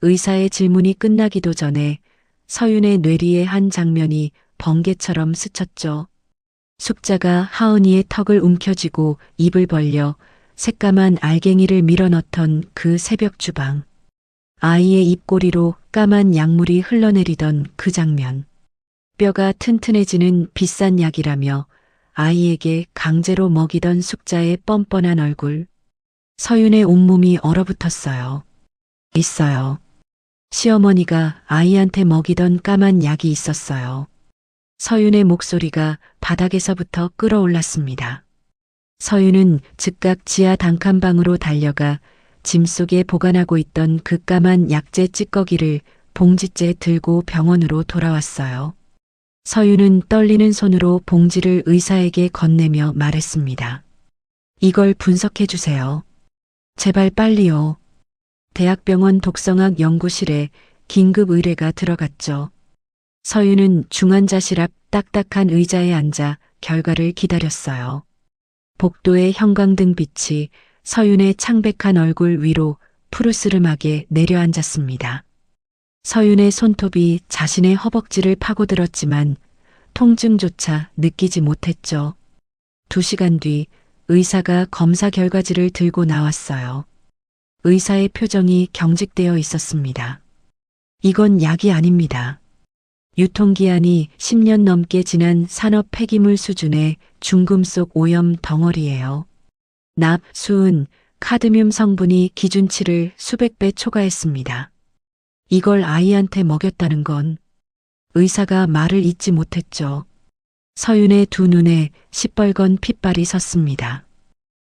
S1: 의사의 질문이 끝나기도 전에 서윤의 뇌리의 한 장면이 번개처럼 스쳤죠. 숙자가 하은이의 턱을 움켜쥐고 입을 벌려 새까만 알갱이를 밀어넣던 그 새벽 주방. 아이의 입꼬리로 까만 약물이 흘러내리던 그 장면. 뼈가 튼튼해지는 비싼 약이라며 아이에게 강제로 먹이던 숙자의 뻔뻔한 얼굴. 서윤의 온몸이 얼어붙었어요. 있어요. 시어머니가 아이한테 먹이던 까만 약이 있었어요. 서윤의 목소리가 바닥에서부터 끌어올랐습니다. 서윤은 즉각 지하 단칸방으로 달려가 짐 속에 보관하고 있던 그 까만 약재 찌꺼기를 봉지째 들고 병원으로 돌아왔어요. 서윤은 떨리는 손으로 봉지를 의사에게 건네며 말했습니다. 이걸 분석해 주세요. 제발 빨리요. 대학병원 독성학 연구실에 긴급 의뢰가 들어갔죠. 서윤은 중환자실 앞 딱딱한 의자에 앉아 결과를 기다렸어요. 복도의 형광등 빛이 서윤의 창백한 얼굴 위로 푸르스름하게 내려앉았습니다. 서윤의 손톱이 자신의 허벅지를 파고들었지만 통증조차 느끼지 못했죠. 2시간 뒤 의사가 검사 결과지를 들고 나왔어요. 의사의 표정이 경직되어 있었습니다. 이건 약이 아닙니다. 유통기한이 10년 넘게 지난 산업 폐기물 수준의 중금속 오염 덩어리예요. 납, 수은, 카드뮴 성분이 기준치를 수백 배 초과했습니다. 이걸 아이한테 먹였다는 건 의사가 말을 잇지 못했죠. 서윤의 2 눈에 시뻘건 핏발이 섰습니다.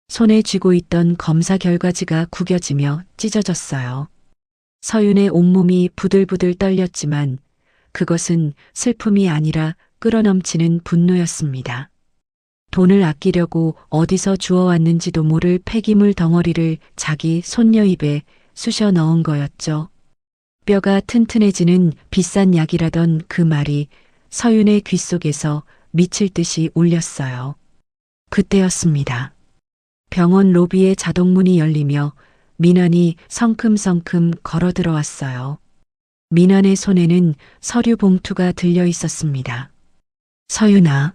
S1: 손에 쥐고 있던 검사 결과지가 구겨지며 찢어졌어요. 서윤의 온몸이 부들부들 떨렸지만 그것은 슬픔이 아니라 끌어넘치는 분노였습니다. 돈을 아끼려고 어디서 주워왔는지도 모를 폐기물 덩어리를 자기 손녀 입에 쑤셔 넣은 거였죠. 뼈가 튼튼해지는 비싼 약이라던 그 말이 서윤의 귓속에서 미칠 듯이 울렸어요. 그때였습니다. 병원 로비의 자동문이 열리며 민환이 성큼성큼 걸어 들어왔어요. 민환의 손에는 서류 봉투가 들려 있었습니다. 서윤아.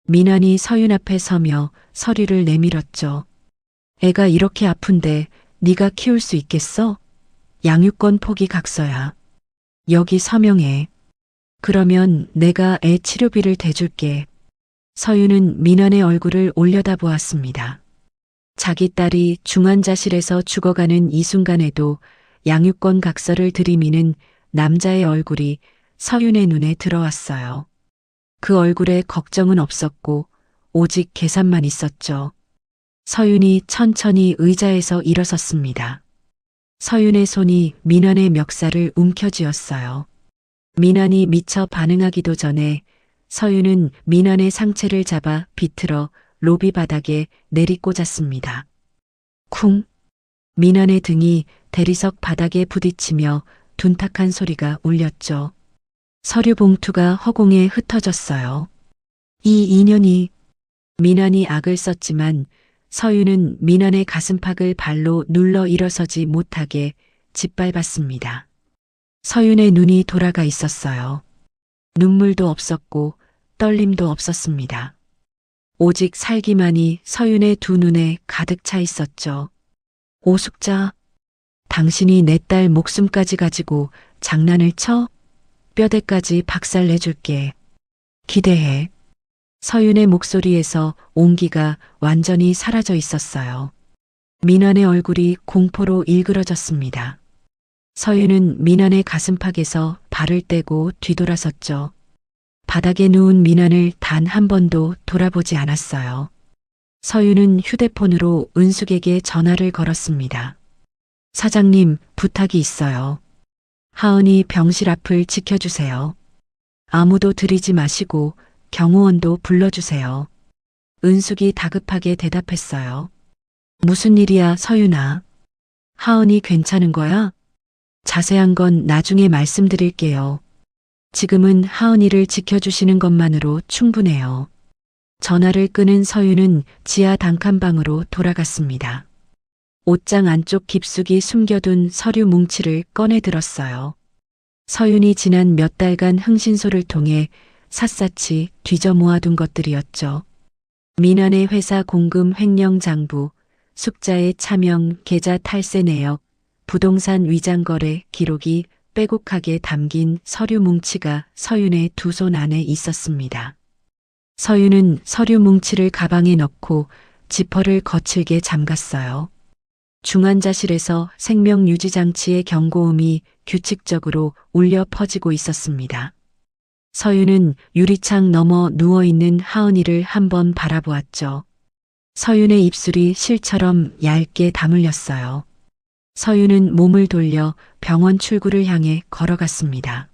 S1: 민환이 서윤 앞에 서며 서류를 내밀었죠. 애가 이렇게 아픈데 네가 키울 수 있겠어? 양육권 포기 각서야. 여기 서명해. 그러면 내가 애 치료비를 대줄게. 서윤은 민환의 얼굴을 올려다보았습니다. 자기 딸이 중환자실에서 죽어가는 이 순간에도 양육권 각서를 들이미는 남자의 얼굴이 서윤의 눈에 들어왔어요. 그 얼굴에 걱정은 없었고 오직 계산만 있었죠. 서윤이 천천히 의자에서 일어섰습니다. 서윤의 손이 민환의 멱살을 움켜쥐었어요. 민환이 미처 반응하기도 전에 서윤은 민환의 상체를 잡아 비틀어 로비 바닥에 내리꽂았습니다. 쿵! 민환의 등이 대리석 바닥에 부딪히며 둔탁한 소리가 울렸죠. 서류 봉투가 허공에 흩어졌어요. 이 인연이. 민환이 악을 썼지만 서윤은 민환의 가슴팍을 발로 눌러 일어서지 못하게 짓밟았습니다. 서윤의 눈이 돌아가 있었어요. 눈물도 없었고 떨림도 없었습니다. 오직 살기만이 서윤의 두 눈에 가득 차 있었죠. 오숙자, 당신이 내 딸 목숨까지 가지고 장난을 쳐? 뼈대까지 박살내줄게. 기대해. 서윤의 목소리에서 온기가 완전히 사라져 있었어요. 민환의 얼굴이 공포로 일그러졌습니다. 서윤은 민환의 가슴팍에서 발을 떼고 뒤돌아섰죠. 바닥에 누운 민환을 단 한 번도 돌아보지 않았어요. 서윤은 휴대폰으로 은숙에게 전화를 걸었습니다. 사장님, 부탁이 있어요. 하은이 병실 앞을 지켜주세요. 아무도 들이지 마시고 경호원도 불러주세요. 은숙이 다급하게 대답했어요. 무슨 일이야, 서윤아? 하은이 괜찮은 거야? 자세한 건 나중에 말씀드릴게요. 지금은 하은이를 지켜주시는 것만으로 충분해요. 전화를 끊은 서윤은 지하 단칸방으로 돌아갔습니다. 옷장 안쪽 깊숙이 숨겨둔 서류 뭉치를 꺼내 들었어요. 서윤이 지난 몇 달간 흥신소를 통해 샅샅이 뒤져 모아둔 것들이었죠. 민환의 회사 공금 횡령 장부, 숙자의 차명 계좌 탈세 내역, 부동산 위장 거래 기록이 빼곡하게 담긴 서류 뭉치가 서윤의 두 손 안에 있었습니다. 서윤은 서류 뭉치를 가방에 넣고 지퍼를 거칠게 잠갔어요. 중환자실에서 생명유지장치의 경고음이 규칙적으로 울려 퍼지고 있었습니다. 서윤은 유리창 너머 누워있는 하은이를 한번 바라보았죠. 서윤의 입술이 실처럼 얇게 다물렸어요. 서윤은 몸을 돌려 병원 출구를 향해 걸어갔습니다.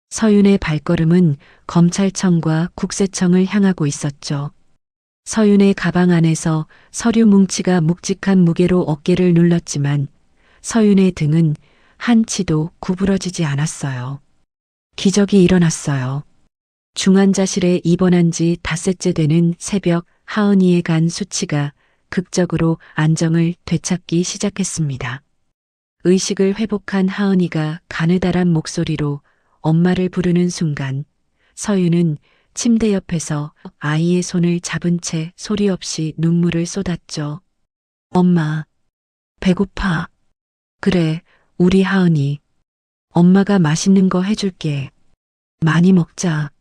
S1: 서윤의 발걸음은 검찰청과 국세청을 향하고 있었죠. 서윤의 가방 안에서 서류 뭉치가 묵직한 무게로 어깨를 눌렀지만 서윤의 등은 한치도 구부러지지 않았어요. 기적이 일어났어요. 중환자실에 입원한 지 닷새째 되는 새벽 하은이의 간 수치가 극적으로 안정을 되찾기 시작했습니다. 의식을 회복한 하은이가 가느다란 목소리로 엄마를 부르는 순간 서윤은 침대 옆에서 아이의 손을 잡은 채 소리 없이 눈물을 쏟았죠. 엄마, 배고파. 그래, 우리 하은이. 엄마가 맛있는 거 해줄게. 많이 먹자.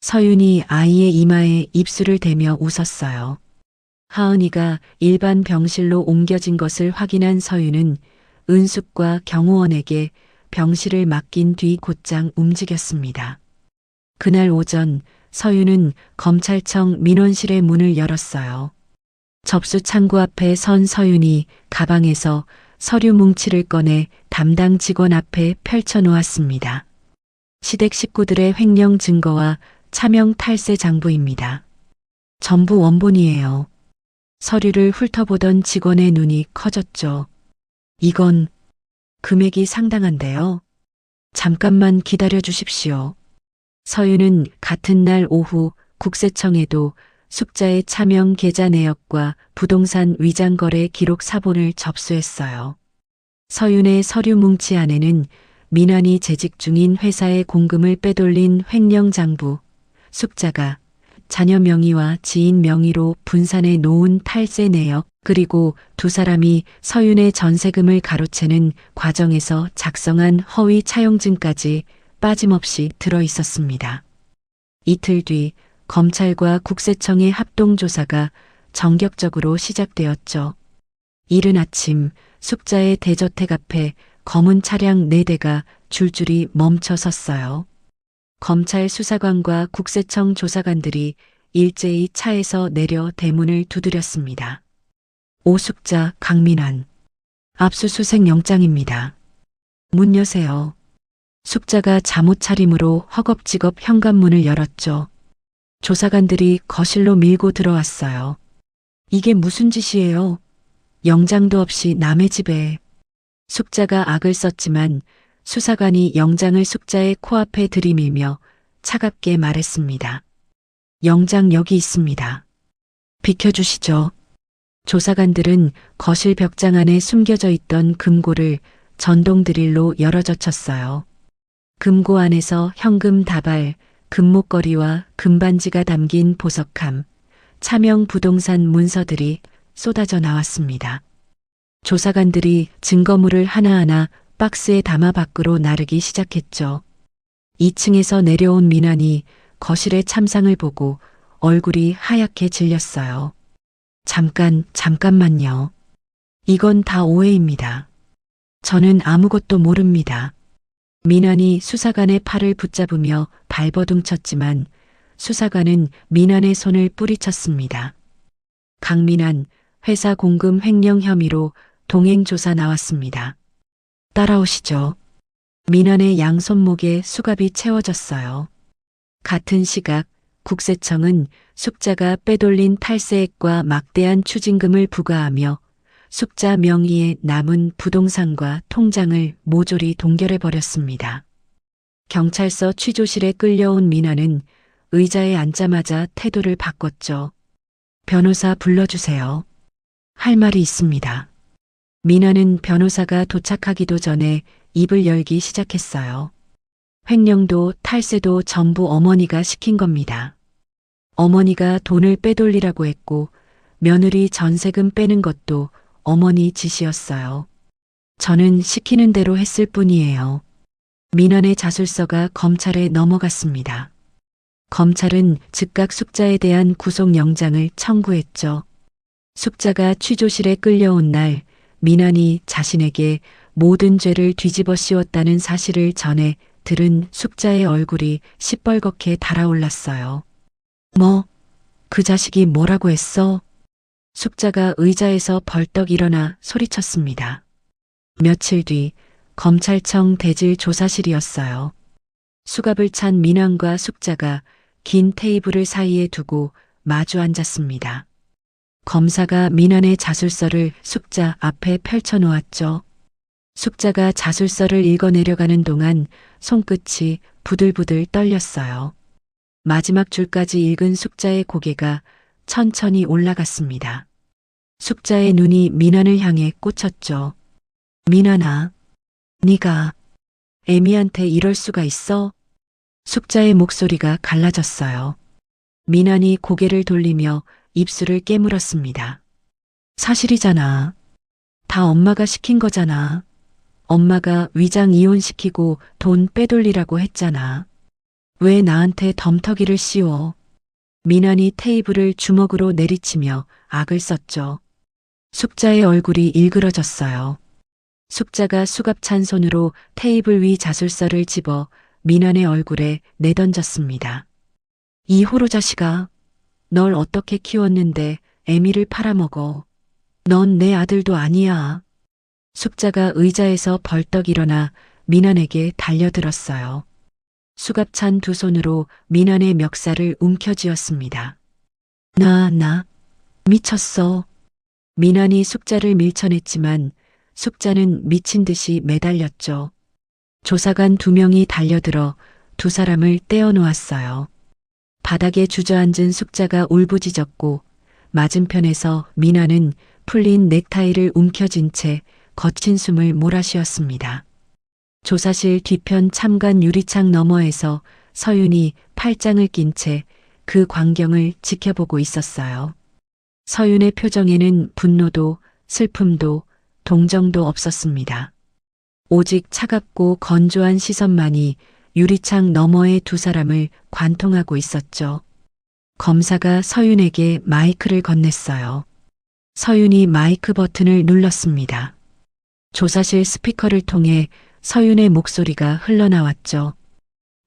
S1: 서윤이 아이의 이마에 입술을 대며 웃었어요. 하은이가 일반 병실로 옮겨진 것을 확인한 서윤은 은숙과 경호원에게 병실을 맡긴 뒤 곧장 움직였습니다. 그날 오전 서윤은 검찰청 민원실의 문을 열었어요. 접수 창구 앞에 선 서윤이 가방에서 서류 뭉치를 꺼내 담당 직원 앞에 펼쳐놓았습니다. 시댁 식구들의 횡령 증거와 차명 탈세 장부입니다. 전부 원본이에요. 서류를 훑어보던 직원의 눈이 커졌죠. 이건 금액이 상당한데요. 잠깐만 기다려 주십시오. 서윤은 같은 날 오후 국세청에도 숙자의 차명 계좌 내역과 부동산 위장 거래 기록 사본을 접수했어요. 서윤의 서류 뭉치 안에는 민환이 재직 중인 회사의 공금을 빼돌린 횡령 장부, 숙자가 자녀 명의와 지인 명의로 분산해 놓은 탈세 내역, 그리고 두 사람이 서윤의 전세금을 가로채는 과정에서 작성한 허위 차용증까지 빠짐없이 들어 있었습니다. 이틀 뒤 검찰과 국세청의 합동조사가 전격적으로 시작되었죠. 이른 아침 숙자의 대저택 앞에 검은 차량 4대가 줄줄이 멈춰 섰어요. 검찰 수사관과 국세청 조사관들이 일제히 차에서 내려 대문을 두드렸습니다. 오숙자 강민환. 압수수색 영장입니다. 문 여세요. 숙자가 잠옷 차림으로 허겁지겁 현관문을 열었죠. 조사관들이 거실로 밀고 들어왔어요. 이게 무슨 짓이에요? 영장도 없이 남의 집에. 숙자가 악을 썼지만 수사관이 영장을 숙자의 코앞에 들이밀며 차갑게 말했습니다. 영장 여기 있습니다. 비켜주시죠. 조사관들은 거실 벽장 안에 숨겨져 있던 금고를 전동 드릴로 열어젖혔어요. 금고 안에서 현금 다발, 금목걸이와 금반지가 담긴 보석함, 차명 부동산 문서들이 쏟아져 나왔습니다. 조사관들이 증거물을 하나하나 박스에 담아 밖으로 나르기 시작했죠. 2층에서 내려온 민환이 거실의 참상을 보고 얼굴이 하얗게 질렸어요. 잠깐만요. 이건 다 오해입니다. 저는 아무것도 모릅니다. 민환이 수사관의 팔을 붙잡으며 발버둥 쳤지만 수사관은 민환의 손을 뿌리쳤습니다. 강민환, 회사 공금 횡령 혐의로 동행조사 나왔습니다. 따라오시죠. 민환의 양손목에 수갑이 채워졌어요. 같은 시각 국세청은 숙자가 빼돌린 탈세액과 막대한 추징금을 부과하며 숙자 명의의 남은 부동산과 통장을 모조리 동결해버렸습니다. 경찰서 취조실에 끌려온 민환은 의자에 앉자마자 태도를 바꿨죠. 변호사 불러주세요. 할 말이 있습니다. 민환은 변호사가 도착하기도 전에 입을 열기 시작했어요. 횡령도 탈세도 전부 어머니가 시킨 겁니다. 어머니가 돈을 빼돌리라고 했고 며느리 전세금 빼는 것도 어머니 짓이었어요. 저는 시키는 대로 했을 뿐이에요. 민환의 자술서가 검찰에 넘어갔습니다. 검찰은 즉각 숙자에 대한 구속영장을 청구했죠. 숙자가 취조실에 끌려온 날 민환이 자신에게 모든 죄를 뒤집어 씌웠다는 사실을 전해 들은 숙자의 얼굴이 시뻘겋게 달아올랐어요. 그 자식이 뭐라고 했어? 숙자가 의자에서 벌떡 일어나 소리쳤습니다. 며칠 뒤 검찰청 대질조사실이었어요. 수갑을 찬 민환과 숙자가 긴 테이블을 사이에 두고 마주 앉았습니다. 검사가 민환의 자술서를 숙자 앞에 펼쳐놓았죠. 숙자가 자술서를 읽어내려가는 동안 손끝이 부들부들 떨렸어요. 마지막 줄까지 읽은 숙자의 고개가 천천히 올라갔습니다. 숙자의 눈이 민환을 향해 꽂혔죠. 민환아, 네가 애미한테 이럴 수가 있어? 숙자의 목소리가 갈라졌어요. 민환이 고개를 돌리며 입술을 깨물었습니다. 사실이잖아. 다 엄마가 시킨 거잖아. 엄마가 위장 이혼시키고 돈 빼돌리라고 했잖아. 왜 나한테 덤터기를 씌워? 민환이 테이블을 주먹으로 내리치며 악을 썼죠. 숙자의 얼굴이 일그러졌어요. 숙자가 수갑 찬 손으로 테이블 위 자술서를 집어 민환의 얼굴에 내던졌습니다. 이 호로 자식아, 널 어떻게 키웠는데 애미를 팔아먹어. 넌 내 아들도 아니야. 숙자가 의자에서 벌떡 일어나 민환에게 달려들었어요. 수갑 찬 두 손으로 민환의 멱살을 움켜쥐었습니다. 나 미쳤어. 민환이 숙자를 밀쳐냈지만 숙자는 미친 듯이 매달렸죠. 조사관 2명이 달려들어 두 사람을 떼어놓았어요. 바닥에 주저앉은 숙자가 울부짖었고 맞은편에서 민환은 풀린 넥타이를 움켜쥔 채 거친 숨을 몰아쉬었습니다. 조사실 뒤편 참관 유리창 너머에서 서윤이 팔짱을 낀 채 그 광경을 지켜보고 있었어요. 서윤의 표정에는 분노도 슬픔도 동정도 없었습니다. 오직 차갑고 건조한 시선만이 유리창 너머의 두 사람을 관통하고 있었죠. 검사가 서윤에게 마이크를 건넸어요. 서윤이 마이크 버튼을 눌렀습니다. 조사실 스피커를 통해 서윤의 목소리가 흘러나왔죠.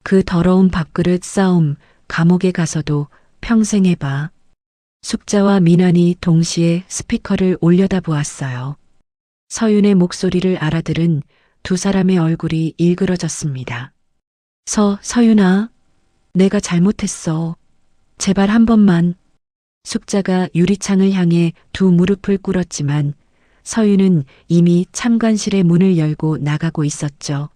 S1: 그 더러운 밥그릇 싸움 감옥에 가서도 평생 해봐. 숙자와 민환이 동시에 스피커를 올려다보았어요. 서윤의 목소리를 알아들은 두 사람의 얼굴이 일그러졌습니다. 서윤아, 내가 잘못했어. 제발 한 번만. 숙자가 유리창을 향해 두 무릎을 꿇었지만 서윤은 이미 참관실의 문을 열고 나가고 있었죠.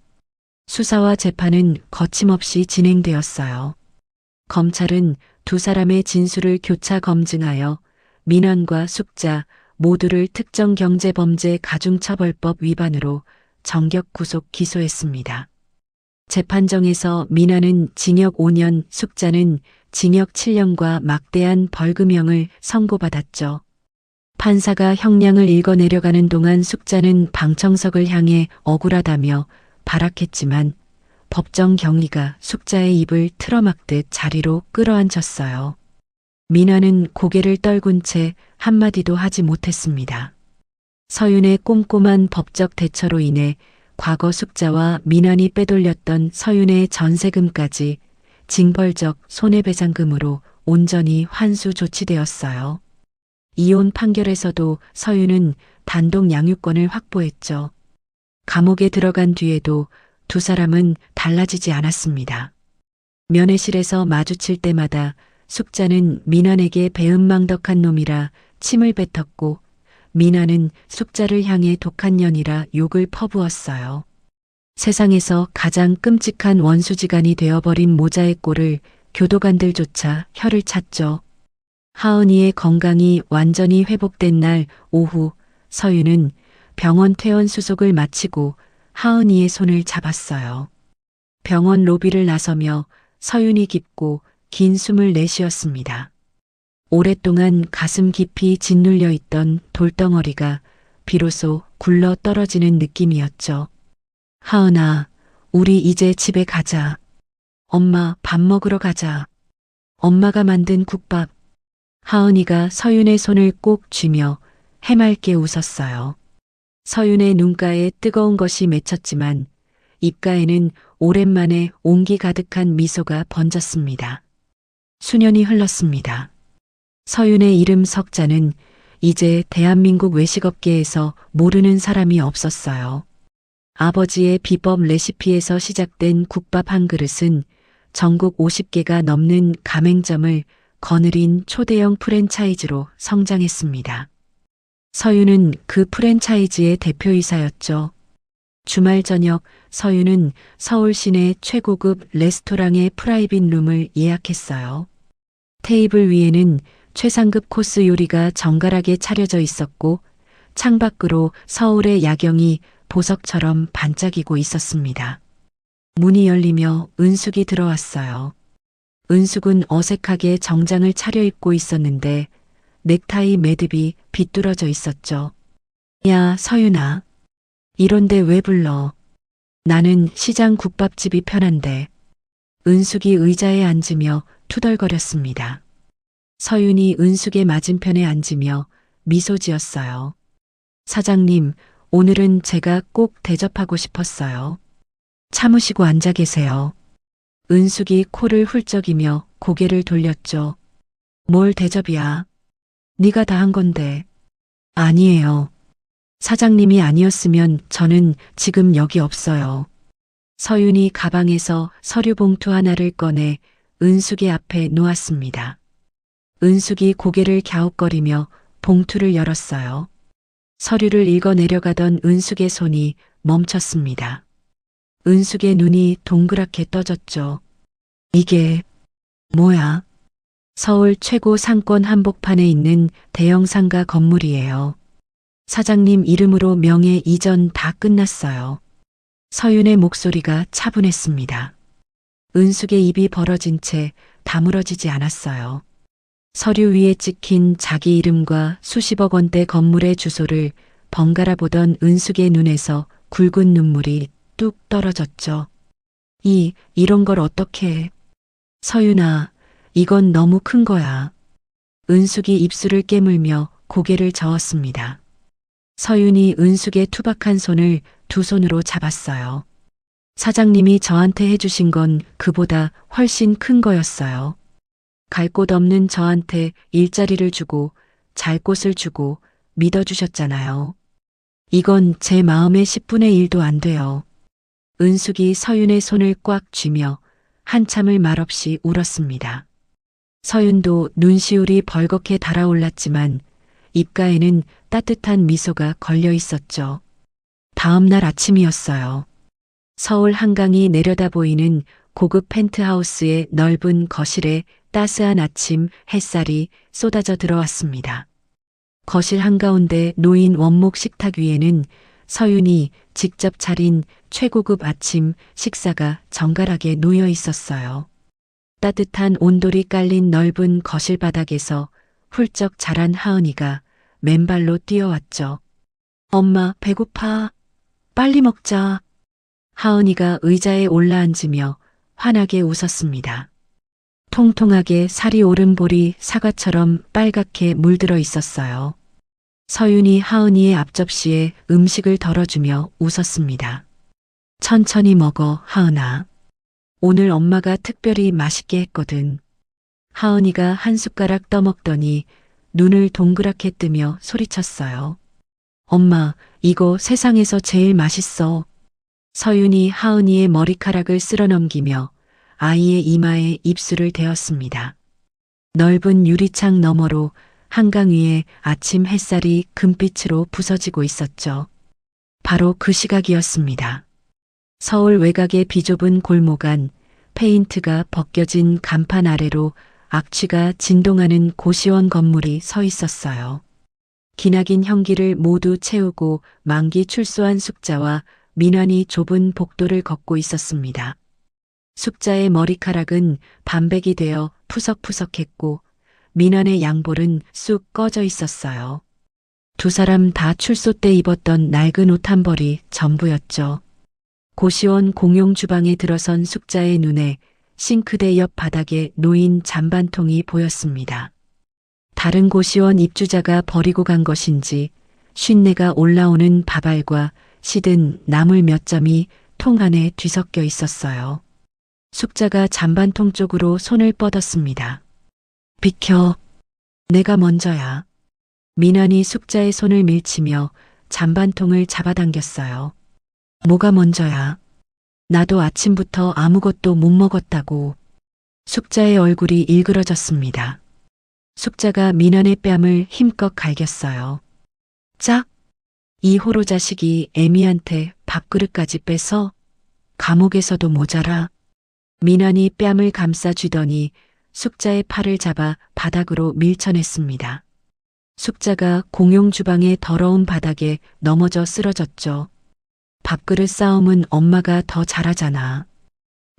S1: 수사와 재판은 거침없이 진행되었어요. 검찰은 두 사람의 진술을 교차 검증하여 민환과 숙자 모두를 특정경제범죄 가중처벌법 위반으로 정격 구속 기소했습니다. 재판정에서 민환은 징역 5년, 숙자는 징역 7년과 막대한 벌금형을 선고받았죠. 판사가 형량을 읽어내려가는 동안 숙자는 방청석을 향해 억울하다며 발악했지만 법정 경위가 숙자의 입을 틀어막듯 자리로 끌어앉혔어요. 민환은 고개를 떨군 채 한마디도 하지 못했습니다. 서윤의 꼼꼼한 법적 대처로 인해 과거 숙자와 민환이 빼돌렸던 서윤의 전세금까지 징벌적 손해배상금으로 온전히 환수 조치되었어요. 이혼 판결에서도 서윤은 단독 양육권을 확보했죠. 감옥에 들어간 뒤에도 두 사람은 달라지지 않았습니다. 면회실에서 마주칠 때마다 숙자는 민환에게 배은망덕한 놈이라 침을 뱉었고 민환은 숙자를 향해 독한 년이라 욕을 퍼부었어요. 세상에서 가장 끔찍한 원수지간이 되어버린 모자의 꼴을 교도관들조차 혀를 찼죠. 하은이의 건강이 완전히 회복된 날 오후 서윤은 병원 퇴원 수속을 마치고 하은이의 손을 잡았어요. 병원 로비를 나서며 서윤이 깊고 긴 숨을 내쉬었습니다. 오랫동안 가슴 깊이 짓눌려 있던 돌덩어리가 비로소 굴러 떨어지는 느낌이었죠. 하은아, 우리 이제 집에 가자. 엄마 밥 먹으러 가자. 엄마가 만든 국밥. 하은이가 서윤의 손을 꼭 쥐며 해맑게 웃었어요. 서윤의 눈가에 뜨거운 것이 맺혔지만 입가에는 오랜만에 온기 가득한 미소가 번졌습니다. 수년이 흘렀습니다. 서윤의 이름 석자는 이제 대한민국 외식업계에서 모르는 사람이 없었어요. 아버지의 비법 레시피에서 시작된 국밥 한 그릇은 전국 50개가 넘는 가맹점을 거느린 초대형 프랜차이즈로 성장했습니다. 서윤은 그 프랜차이즈의 대표이사였죠. 주말 저녁 서윤은 서울 시내 최고급 레스토랑의 프라이빗 룸을 예약했어요. 테이블 위에는 최상급 코스 요리가 정갈하게 차려져 있었고 창밖으로 서울의 야경이 보석처럼 반짝이고 있었습니다. 문이 열리며 은숙이 들어왔어요. 은숙은 어색하게 정장을 차려입고 있었는데 넥타이 매듭이 비뚤어져 있었죠. 야, 서윤아. 이런데 왜 불러? 나는 시장 국밥집이 편한데. 은숙이 의자에 앉으며 투덜거렸습니다. 서윤이 은숙의 맞은편에 앉으며 미소 지었어요. 사장님, 오늘은 제가 꼭 대접하고 싶었어요. 참으시고 앉아 계세요. 은숙이 코를 훌쩍이며 고개를 돌렸죠. 뭘 대접이야? 네가 다 한 건데. 아니에요. 사장님이 아니었으면 저는 지금 여기 없어요. 서윤이 가방에서 서류 봉투 하나를 꺼내 은숙의 앞에 놓았습니다. 은숙이 고개를 갸웃거리며 봉투를 열었어요. 서류를 읽어 내려가던 은숙의 손이 멈췄습니다. 은숙의 눈이 동그랗게 떠졌죠. 이게 뭐야? 서울 최고 상권 한복판에 있는 대형 상가 건물이에요. 사장님 이름으로 명예 이전 다 끝났어요. 서윤의 목소리가 차분했습니다. 은숙의 입이 벌어진 채 다물어지지 않았어요. 서류 위에 찍힌 자기 이름과 수십억 원대 건물의 주소를 번갈아 보던 은숙의 눈에서 굵은 눈물이 뚝 떨어졌죠. 이런 걸 어떻게 해? 서윤아, 이건 너무 큰 거야. 은숙이 입술을 깨물며 고개를 저었습니다. 서윤이 은숙의 투박한 손을 두 손으로 잡았어요. 사장님이 저한테 해주신 건 그보다 훨씬 큰 거였어요. 갈 곳 없는 저한테 일자리를 주고 잘 곳을 주고 믿어주셨잖아요. 이건 제 마음의 10분의 1도 안 돼요. 은숙이 서윤의 손을 꽉 쥐며 한참을 말없이 울었습니다. 서윤도 눈시울이 벌겋게 달아올랐지만 입가에는 따뜻한 미소가 걸려 있었죠. 다음 날 아침이었어요. 서울 한강이 내려다 보이는 고급 펜트하우스의 넓은 거실에 따스한 아침 햇살이 쏟아져 들어왔습니다. 거실 한가운데 놓인 원목 식탁 위에는 서윤이 직접 차린 최고급 아침 식사가 정갈하게 놓여 있었어요. 따뜻한 온돌이 깔린 넓은 거실 바닥에서 훌쩍 자란 하은이가 맨발로 뛰어왔죠. 엄마, 배고파. 빨리 먹자. 하은이가 의자에 올라앉으며 환하게 웃었습니다. 통통하게 살이 오른 볼이 사과처럼 빨갛게 물들어 있었어요. 서윤이 하은이의 앞접시에 음식을 덜어주며 웃었습니다. 천천히 먹어, 하은아. 오늘 엄마가 특별히 맛있게 했거든. 하은이가 한 숟가락 떠먹더니 눈을 동그랗게 뜨며 소리쳤어요. 엄마, 이거 세상에서 제일 맛있어. 서윤이 하은이의 머리카락을 쓸어넘기며 아이의 이마에 입술을 대었습니다. 넓은 유리창 너머로 한강 위에 아침 햇살이 금빛으로 부서지고 있었죠. 바로 그 시각이었습니다. 서울 외곽의 비좁은 골목 안 페인트가 벗겨진 간판 아래로 악취가 진동하는 고시원 건물이 서 있었어요. 기나긴 형기를 모두 채우고 만기 출소한 숙자와 민환이 좁은 복도를 걷고 있었습니다. 숙자의 머리카락은 반백이 되어 푸석푸석했고 민환의 양볼은 쑥 꺼져 있었어요. 두 사람 다 출소 때 입었던 낡은 옷 한 벌이 전부였죠. 고시원 공용 주방에 들어선 숙자의 눈에 싱크대 옆 바닥에 놓인 잔반통이 보였습니다. 다른 고시원 입주자가 버리고 간 것인지 쉰내가 올라오는 밥알과 시든 나물 몇 점이 통 안에 뒤섞여 있었어요. 숙자가 잔반통 쪽으로 손을 뻗었습니다. 비켜. 내가 먼저야. 민환이 숙자의 손을 밀치며 잔반통을 잡아당겼어요. 뭐가 먼저야? 나도 아침부터 아무것도 못 먹었다고. 숙자의 얼굴이 일그러졌습니다. 숙자가 민환의 뺨을 힘껏 갈겼어요. 짝! 이 호로 자식이 애미한테 밥그릇까지 빼서 감옥에서도 모자라. 민환이 뺨을 감싸 쥐더니 숙자의 팔을 잡아 바닥으로 밀쳐냈습니다. 숙자가 공용 주방의 더러운 바닥에 넘어져 쓰러졌죠. 밥그릇 싸움은 엄마가 더 잘하잖아.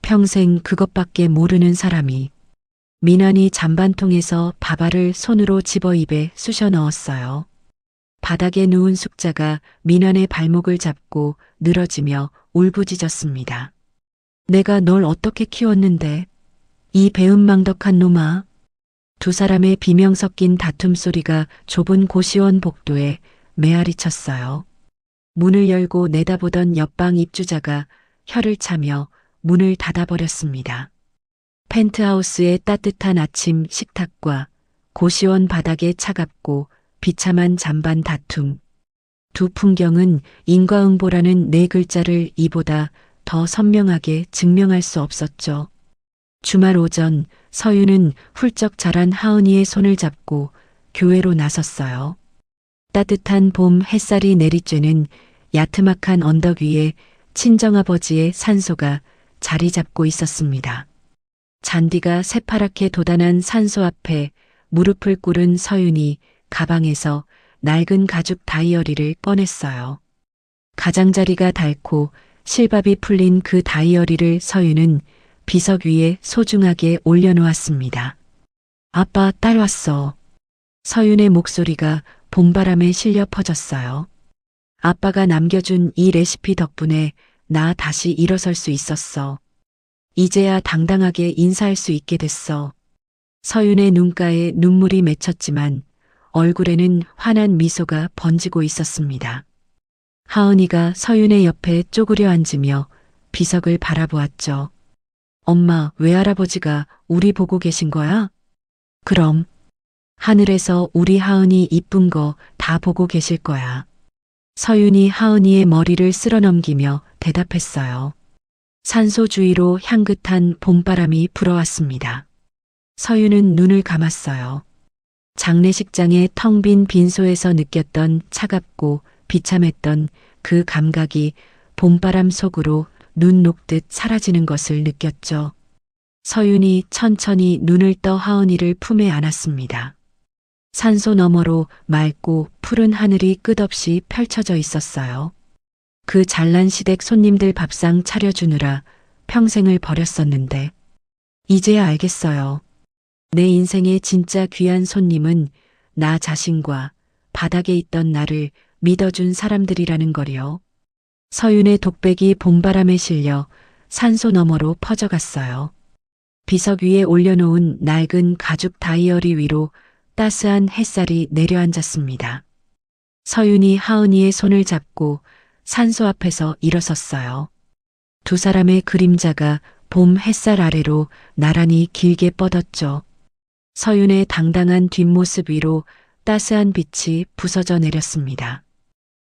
S1: 평생 그것밖에 모르는 사람이. 민환이 잔반통에서 밥알을 손으로 집어 입에 쑤셔 넣었어요. 바닥에 누운 숙자가 민환의 발목을 잡고 늘어지며 울부짖었습니다. 내가 널 어떻게 키웠는데? 이 배은망덕한 놈아. 두 사람의 비명 섞인 다툼 소리가 좁은 고시원 복도에 메아리 쳤어요. 문을 열고 내다보던 옆방 입주자가 혀를 차며 문을 닫아버렸습니다. 펜트하우스의 따뜻한 아침 식탁과 고시원 바닥의 차갑고 비참한 잔반 다툼. 두 풍경은 인과응보라는 네 글자를 이보다 더 선명하게 증명할 수 없었죠. 주말 오전 서윤은 훌쩍 자란 하은이의 손을 잡고 교회로 나섰어요. 따뜻한 봄 햇살이 내리쬐는 야트막한 언덕 위에 친정아버지의 산소가 자리 잡고 있었습니다. 잔디가 새파랗게 돋아난 산소 앞에 무릎을 꿇은 서윤이 가방에서 낡은 가죽 다이어리를 꺼냈어요. 가장자리가 닳고 실밥이 풀린 그 다이어리를 서윤은 비석 위에 소중하게 올려놓았습니다. 아빠, 딸 왔어. 서윤의 목소리가 봄바람에 실려 퍼졌어요. 아빠가 남겨준 이 레시피 덕분에 나 다시 일어설 수 있었어. 이제야 당당하게 인사할 수 있게 됐어. 서윤의 눈가에 눈물이 맺혔지만 얼굴에는 환한 미소가 번지고 있었습니다. 하은이가 서윤의 옆에 쪼그려 앉으며 비석을 바라보았죠. 엄마, 외할아버지가 우리 보고 계신 거야? 그럼 하늘에서 우리 하은이 이쁜 거 다 보고 계실 거야. 서윤이 하은이의 머리를 쓸어넘기며 대답했어요. 산소 주위로 향긋한 봄바람이 불어왔습니다. 서윤은 눈을 감았어요. 장례식장의 텅 빈 빈소에서 느꼈던 차갑고 비참했던 그 감각이 봄바람 속으로 눈 녹듯 사라지는 것을 느꼈죠. 서윤이 천천히 눈을 떠 하은이를 품에 안았습니다. 산소 너머로 맑고 푸른 하늘이 끝없이 펼쳐져 있었어요. 그 잘난 시댁 손님들 밥상 차려주느라 평생을 버렸었는데 이제야 알겠어요. 내 인생의 진짜 귀한 손님은 나 자신과 바닥에 있던 나를 믿어준 사람들이라는 거리요. 서윤의 독백이 봄바람에 실려 산소 너머로 퍼져갔어요. 비석 위에 올려놓은 낡은 가죽 다이어리 위로 따스한 햇살이 내려앉았습니다. 서윤이 하은이의 손을 잡고 산소 앞에서 일어섰어요. 두 사람의 그림자가 봄 햇살 아래로 나란히 길게 뻗었죠. 서윤의 당당한 뒷모습 위로 따스한 빛이 부서져 내렸습니다.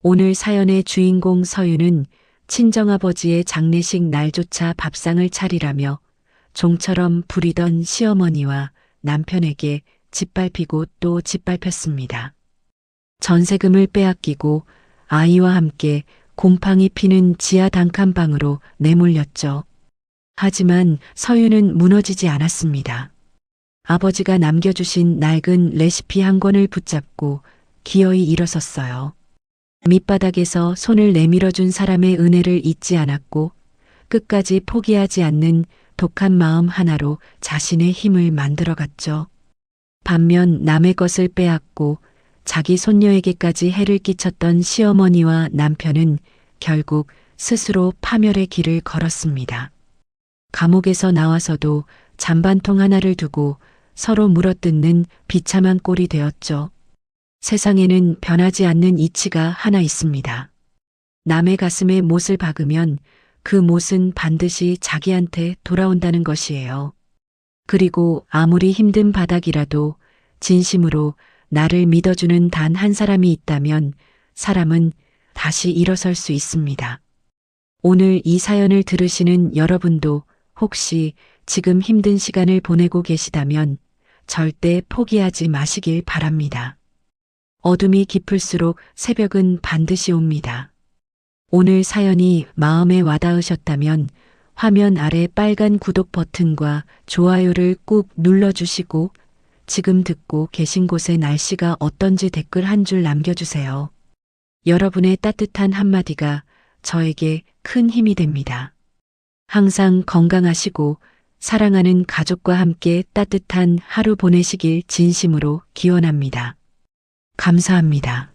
S1: 오늘 사연의 주인공 서윤은 친정아버지의 장례식 날조차 밥상을 차리라며 종처럼 부리던 시어머니와 남편에게 짓밟히고 또 짓밟혔습니다. 전세금을 빼앗기고 아이와 함께 곰팡이 피는 지하 단칸방으로 내몰렸죠. 하지만 서윤은 무너지지 않았습니다. 아버지가 남겨주신 낡은 레시피 한 권을 붙잡고 기어이 일어섰어요. 밑바닥에서 손을 내밀어준 사람의 은혜를 잊지 않았고 끝까지 포기하지 않는 독한 마음 하나로 자신의 힘을 만들어갔죠. 반면 남의 것을 빼앗고 자기 손녀에게까지 해를 끼쳤던 시어머니와 남편은 결국 스스로 파멸의 길을 걸었습니다. 감옥에서 나와서도 잔반통 하나를 두고 서로 물어뜯는 비참한 꼴이 되었죠. 세상에는 변하지 않는 이치가 하나 있습니다. 남의 가슴에 못을 박으면 그 못은 반드시 자기한테 돌아온다는 것이에요. 그리고 아무리 힘든 바닥이라도 진심으로 나를 믿어주는 단 한 사람이 있다면 사람은 다시 일어설 수 있습니다. 오늘 이 사연을 들으시는 여러분도 혹시 지금 힘든 시간을 보내고 계시다면 절대 포기하지 마시길 바랍니다. 어둠이 깊을수록 새벽은 반드시 옵니다. 오늘 사연이 마음에 와닿으셨다면 화면 아래 빨간 구독 버튼과 좋아요를 꾹 눌러주시고 지금 듣고 계신 곳의 날씨가 어떤지 댓글 한 줄 남겨주세요. 여러분의 따뜻한 한마디가 저에게 큰 힘이 됩니다. 항상 건강하시고 사랑하는 가족과 함께 따뜻한 하루 보내시길 진심으로 기원합니다. 감사합니다.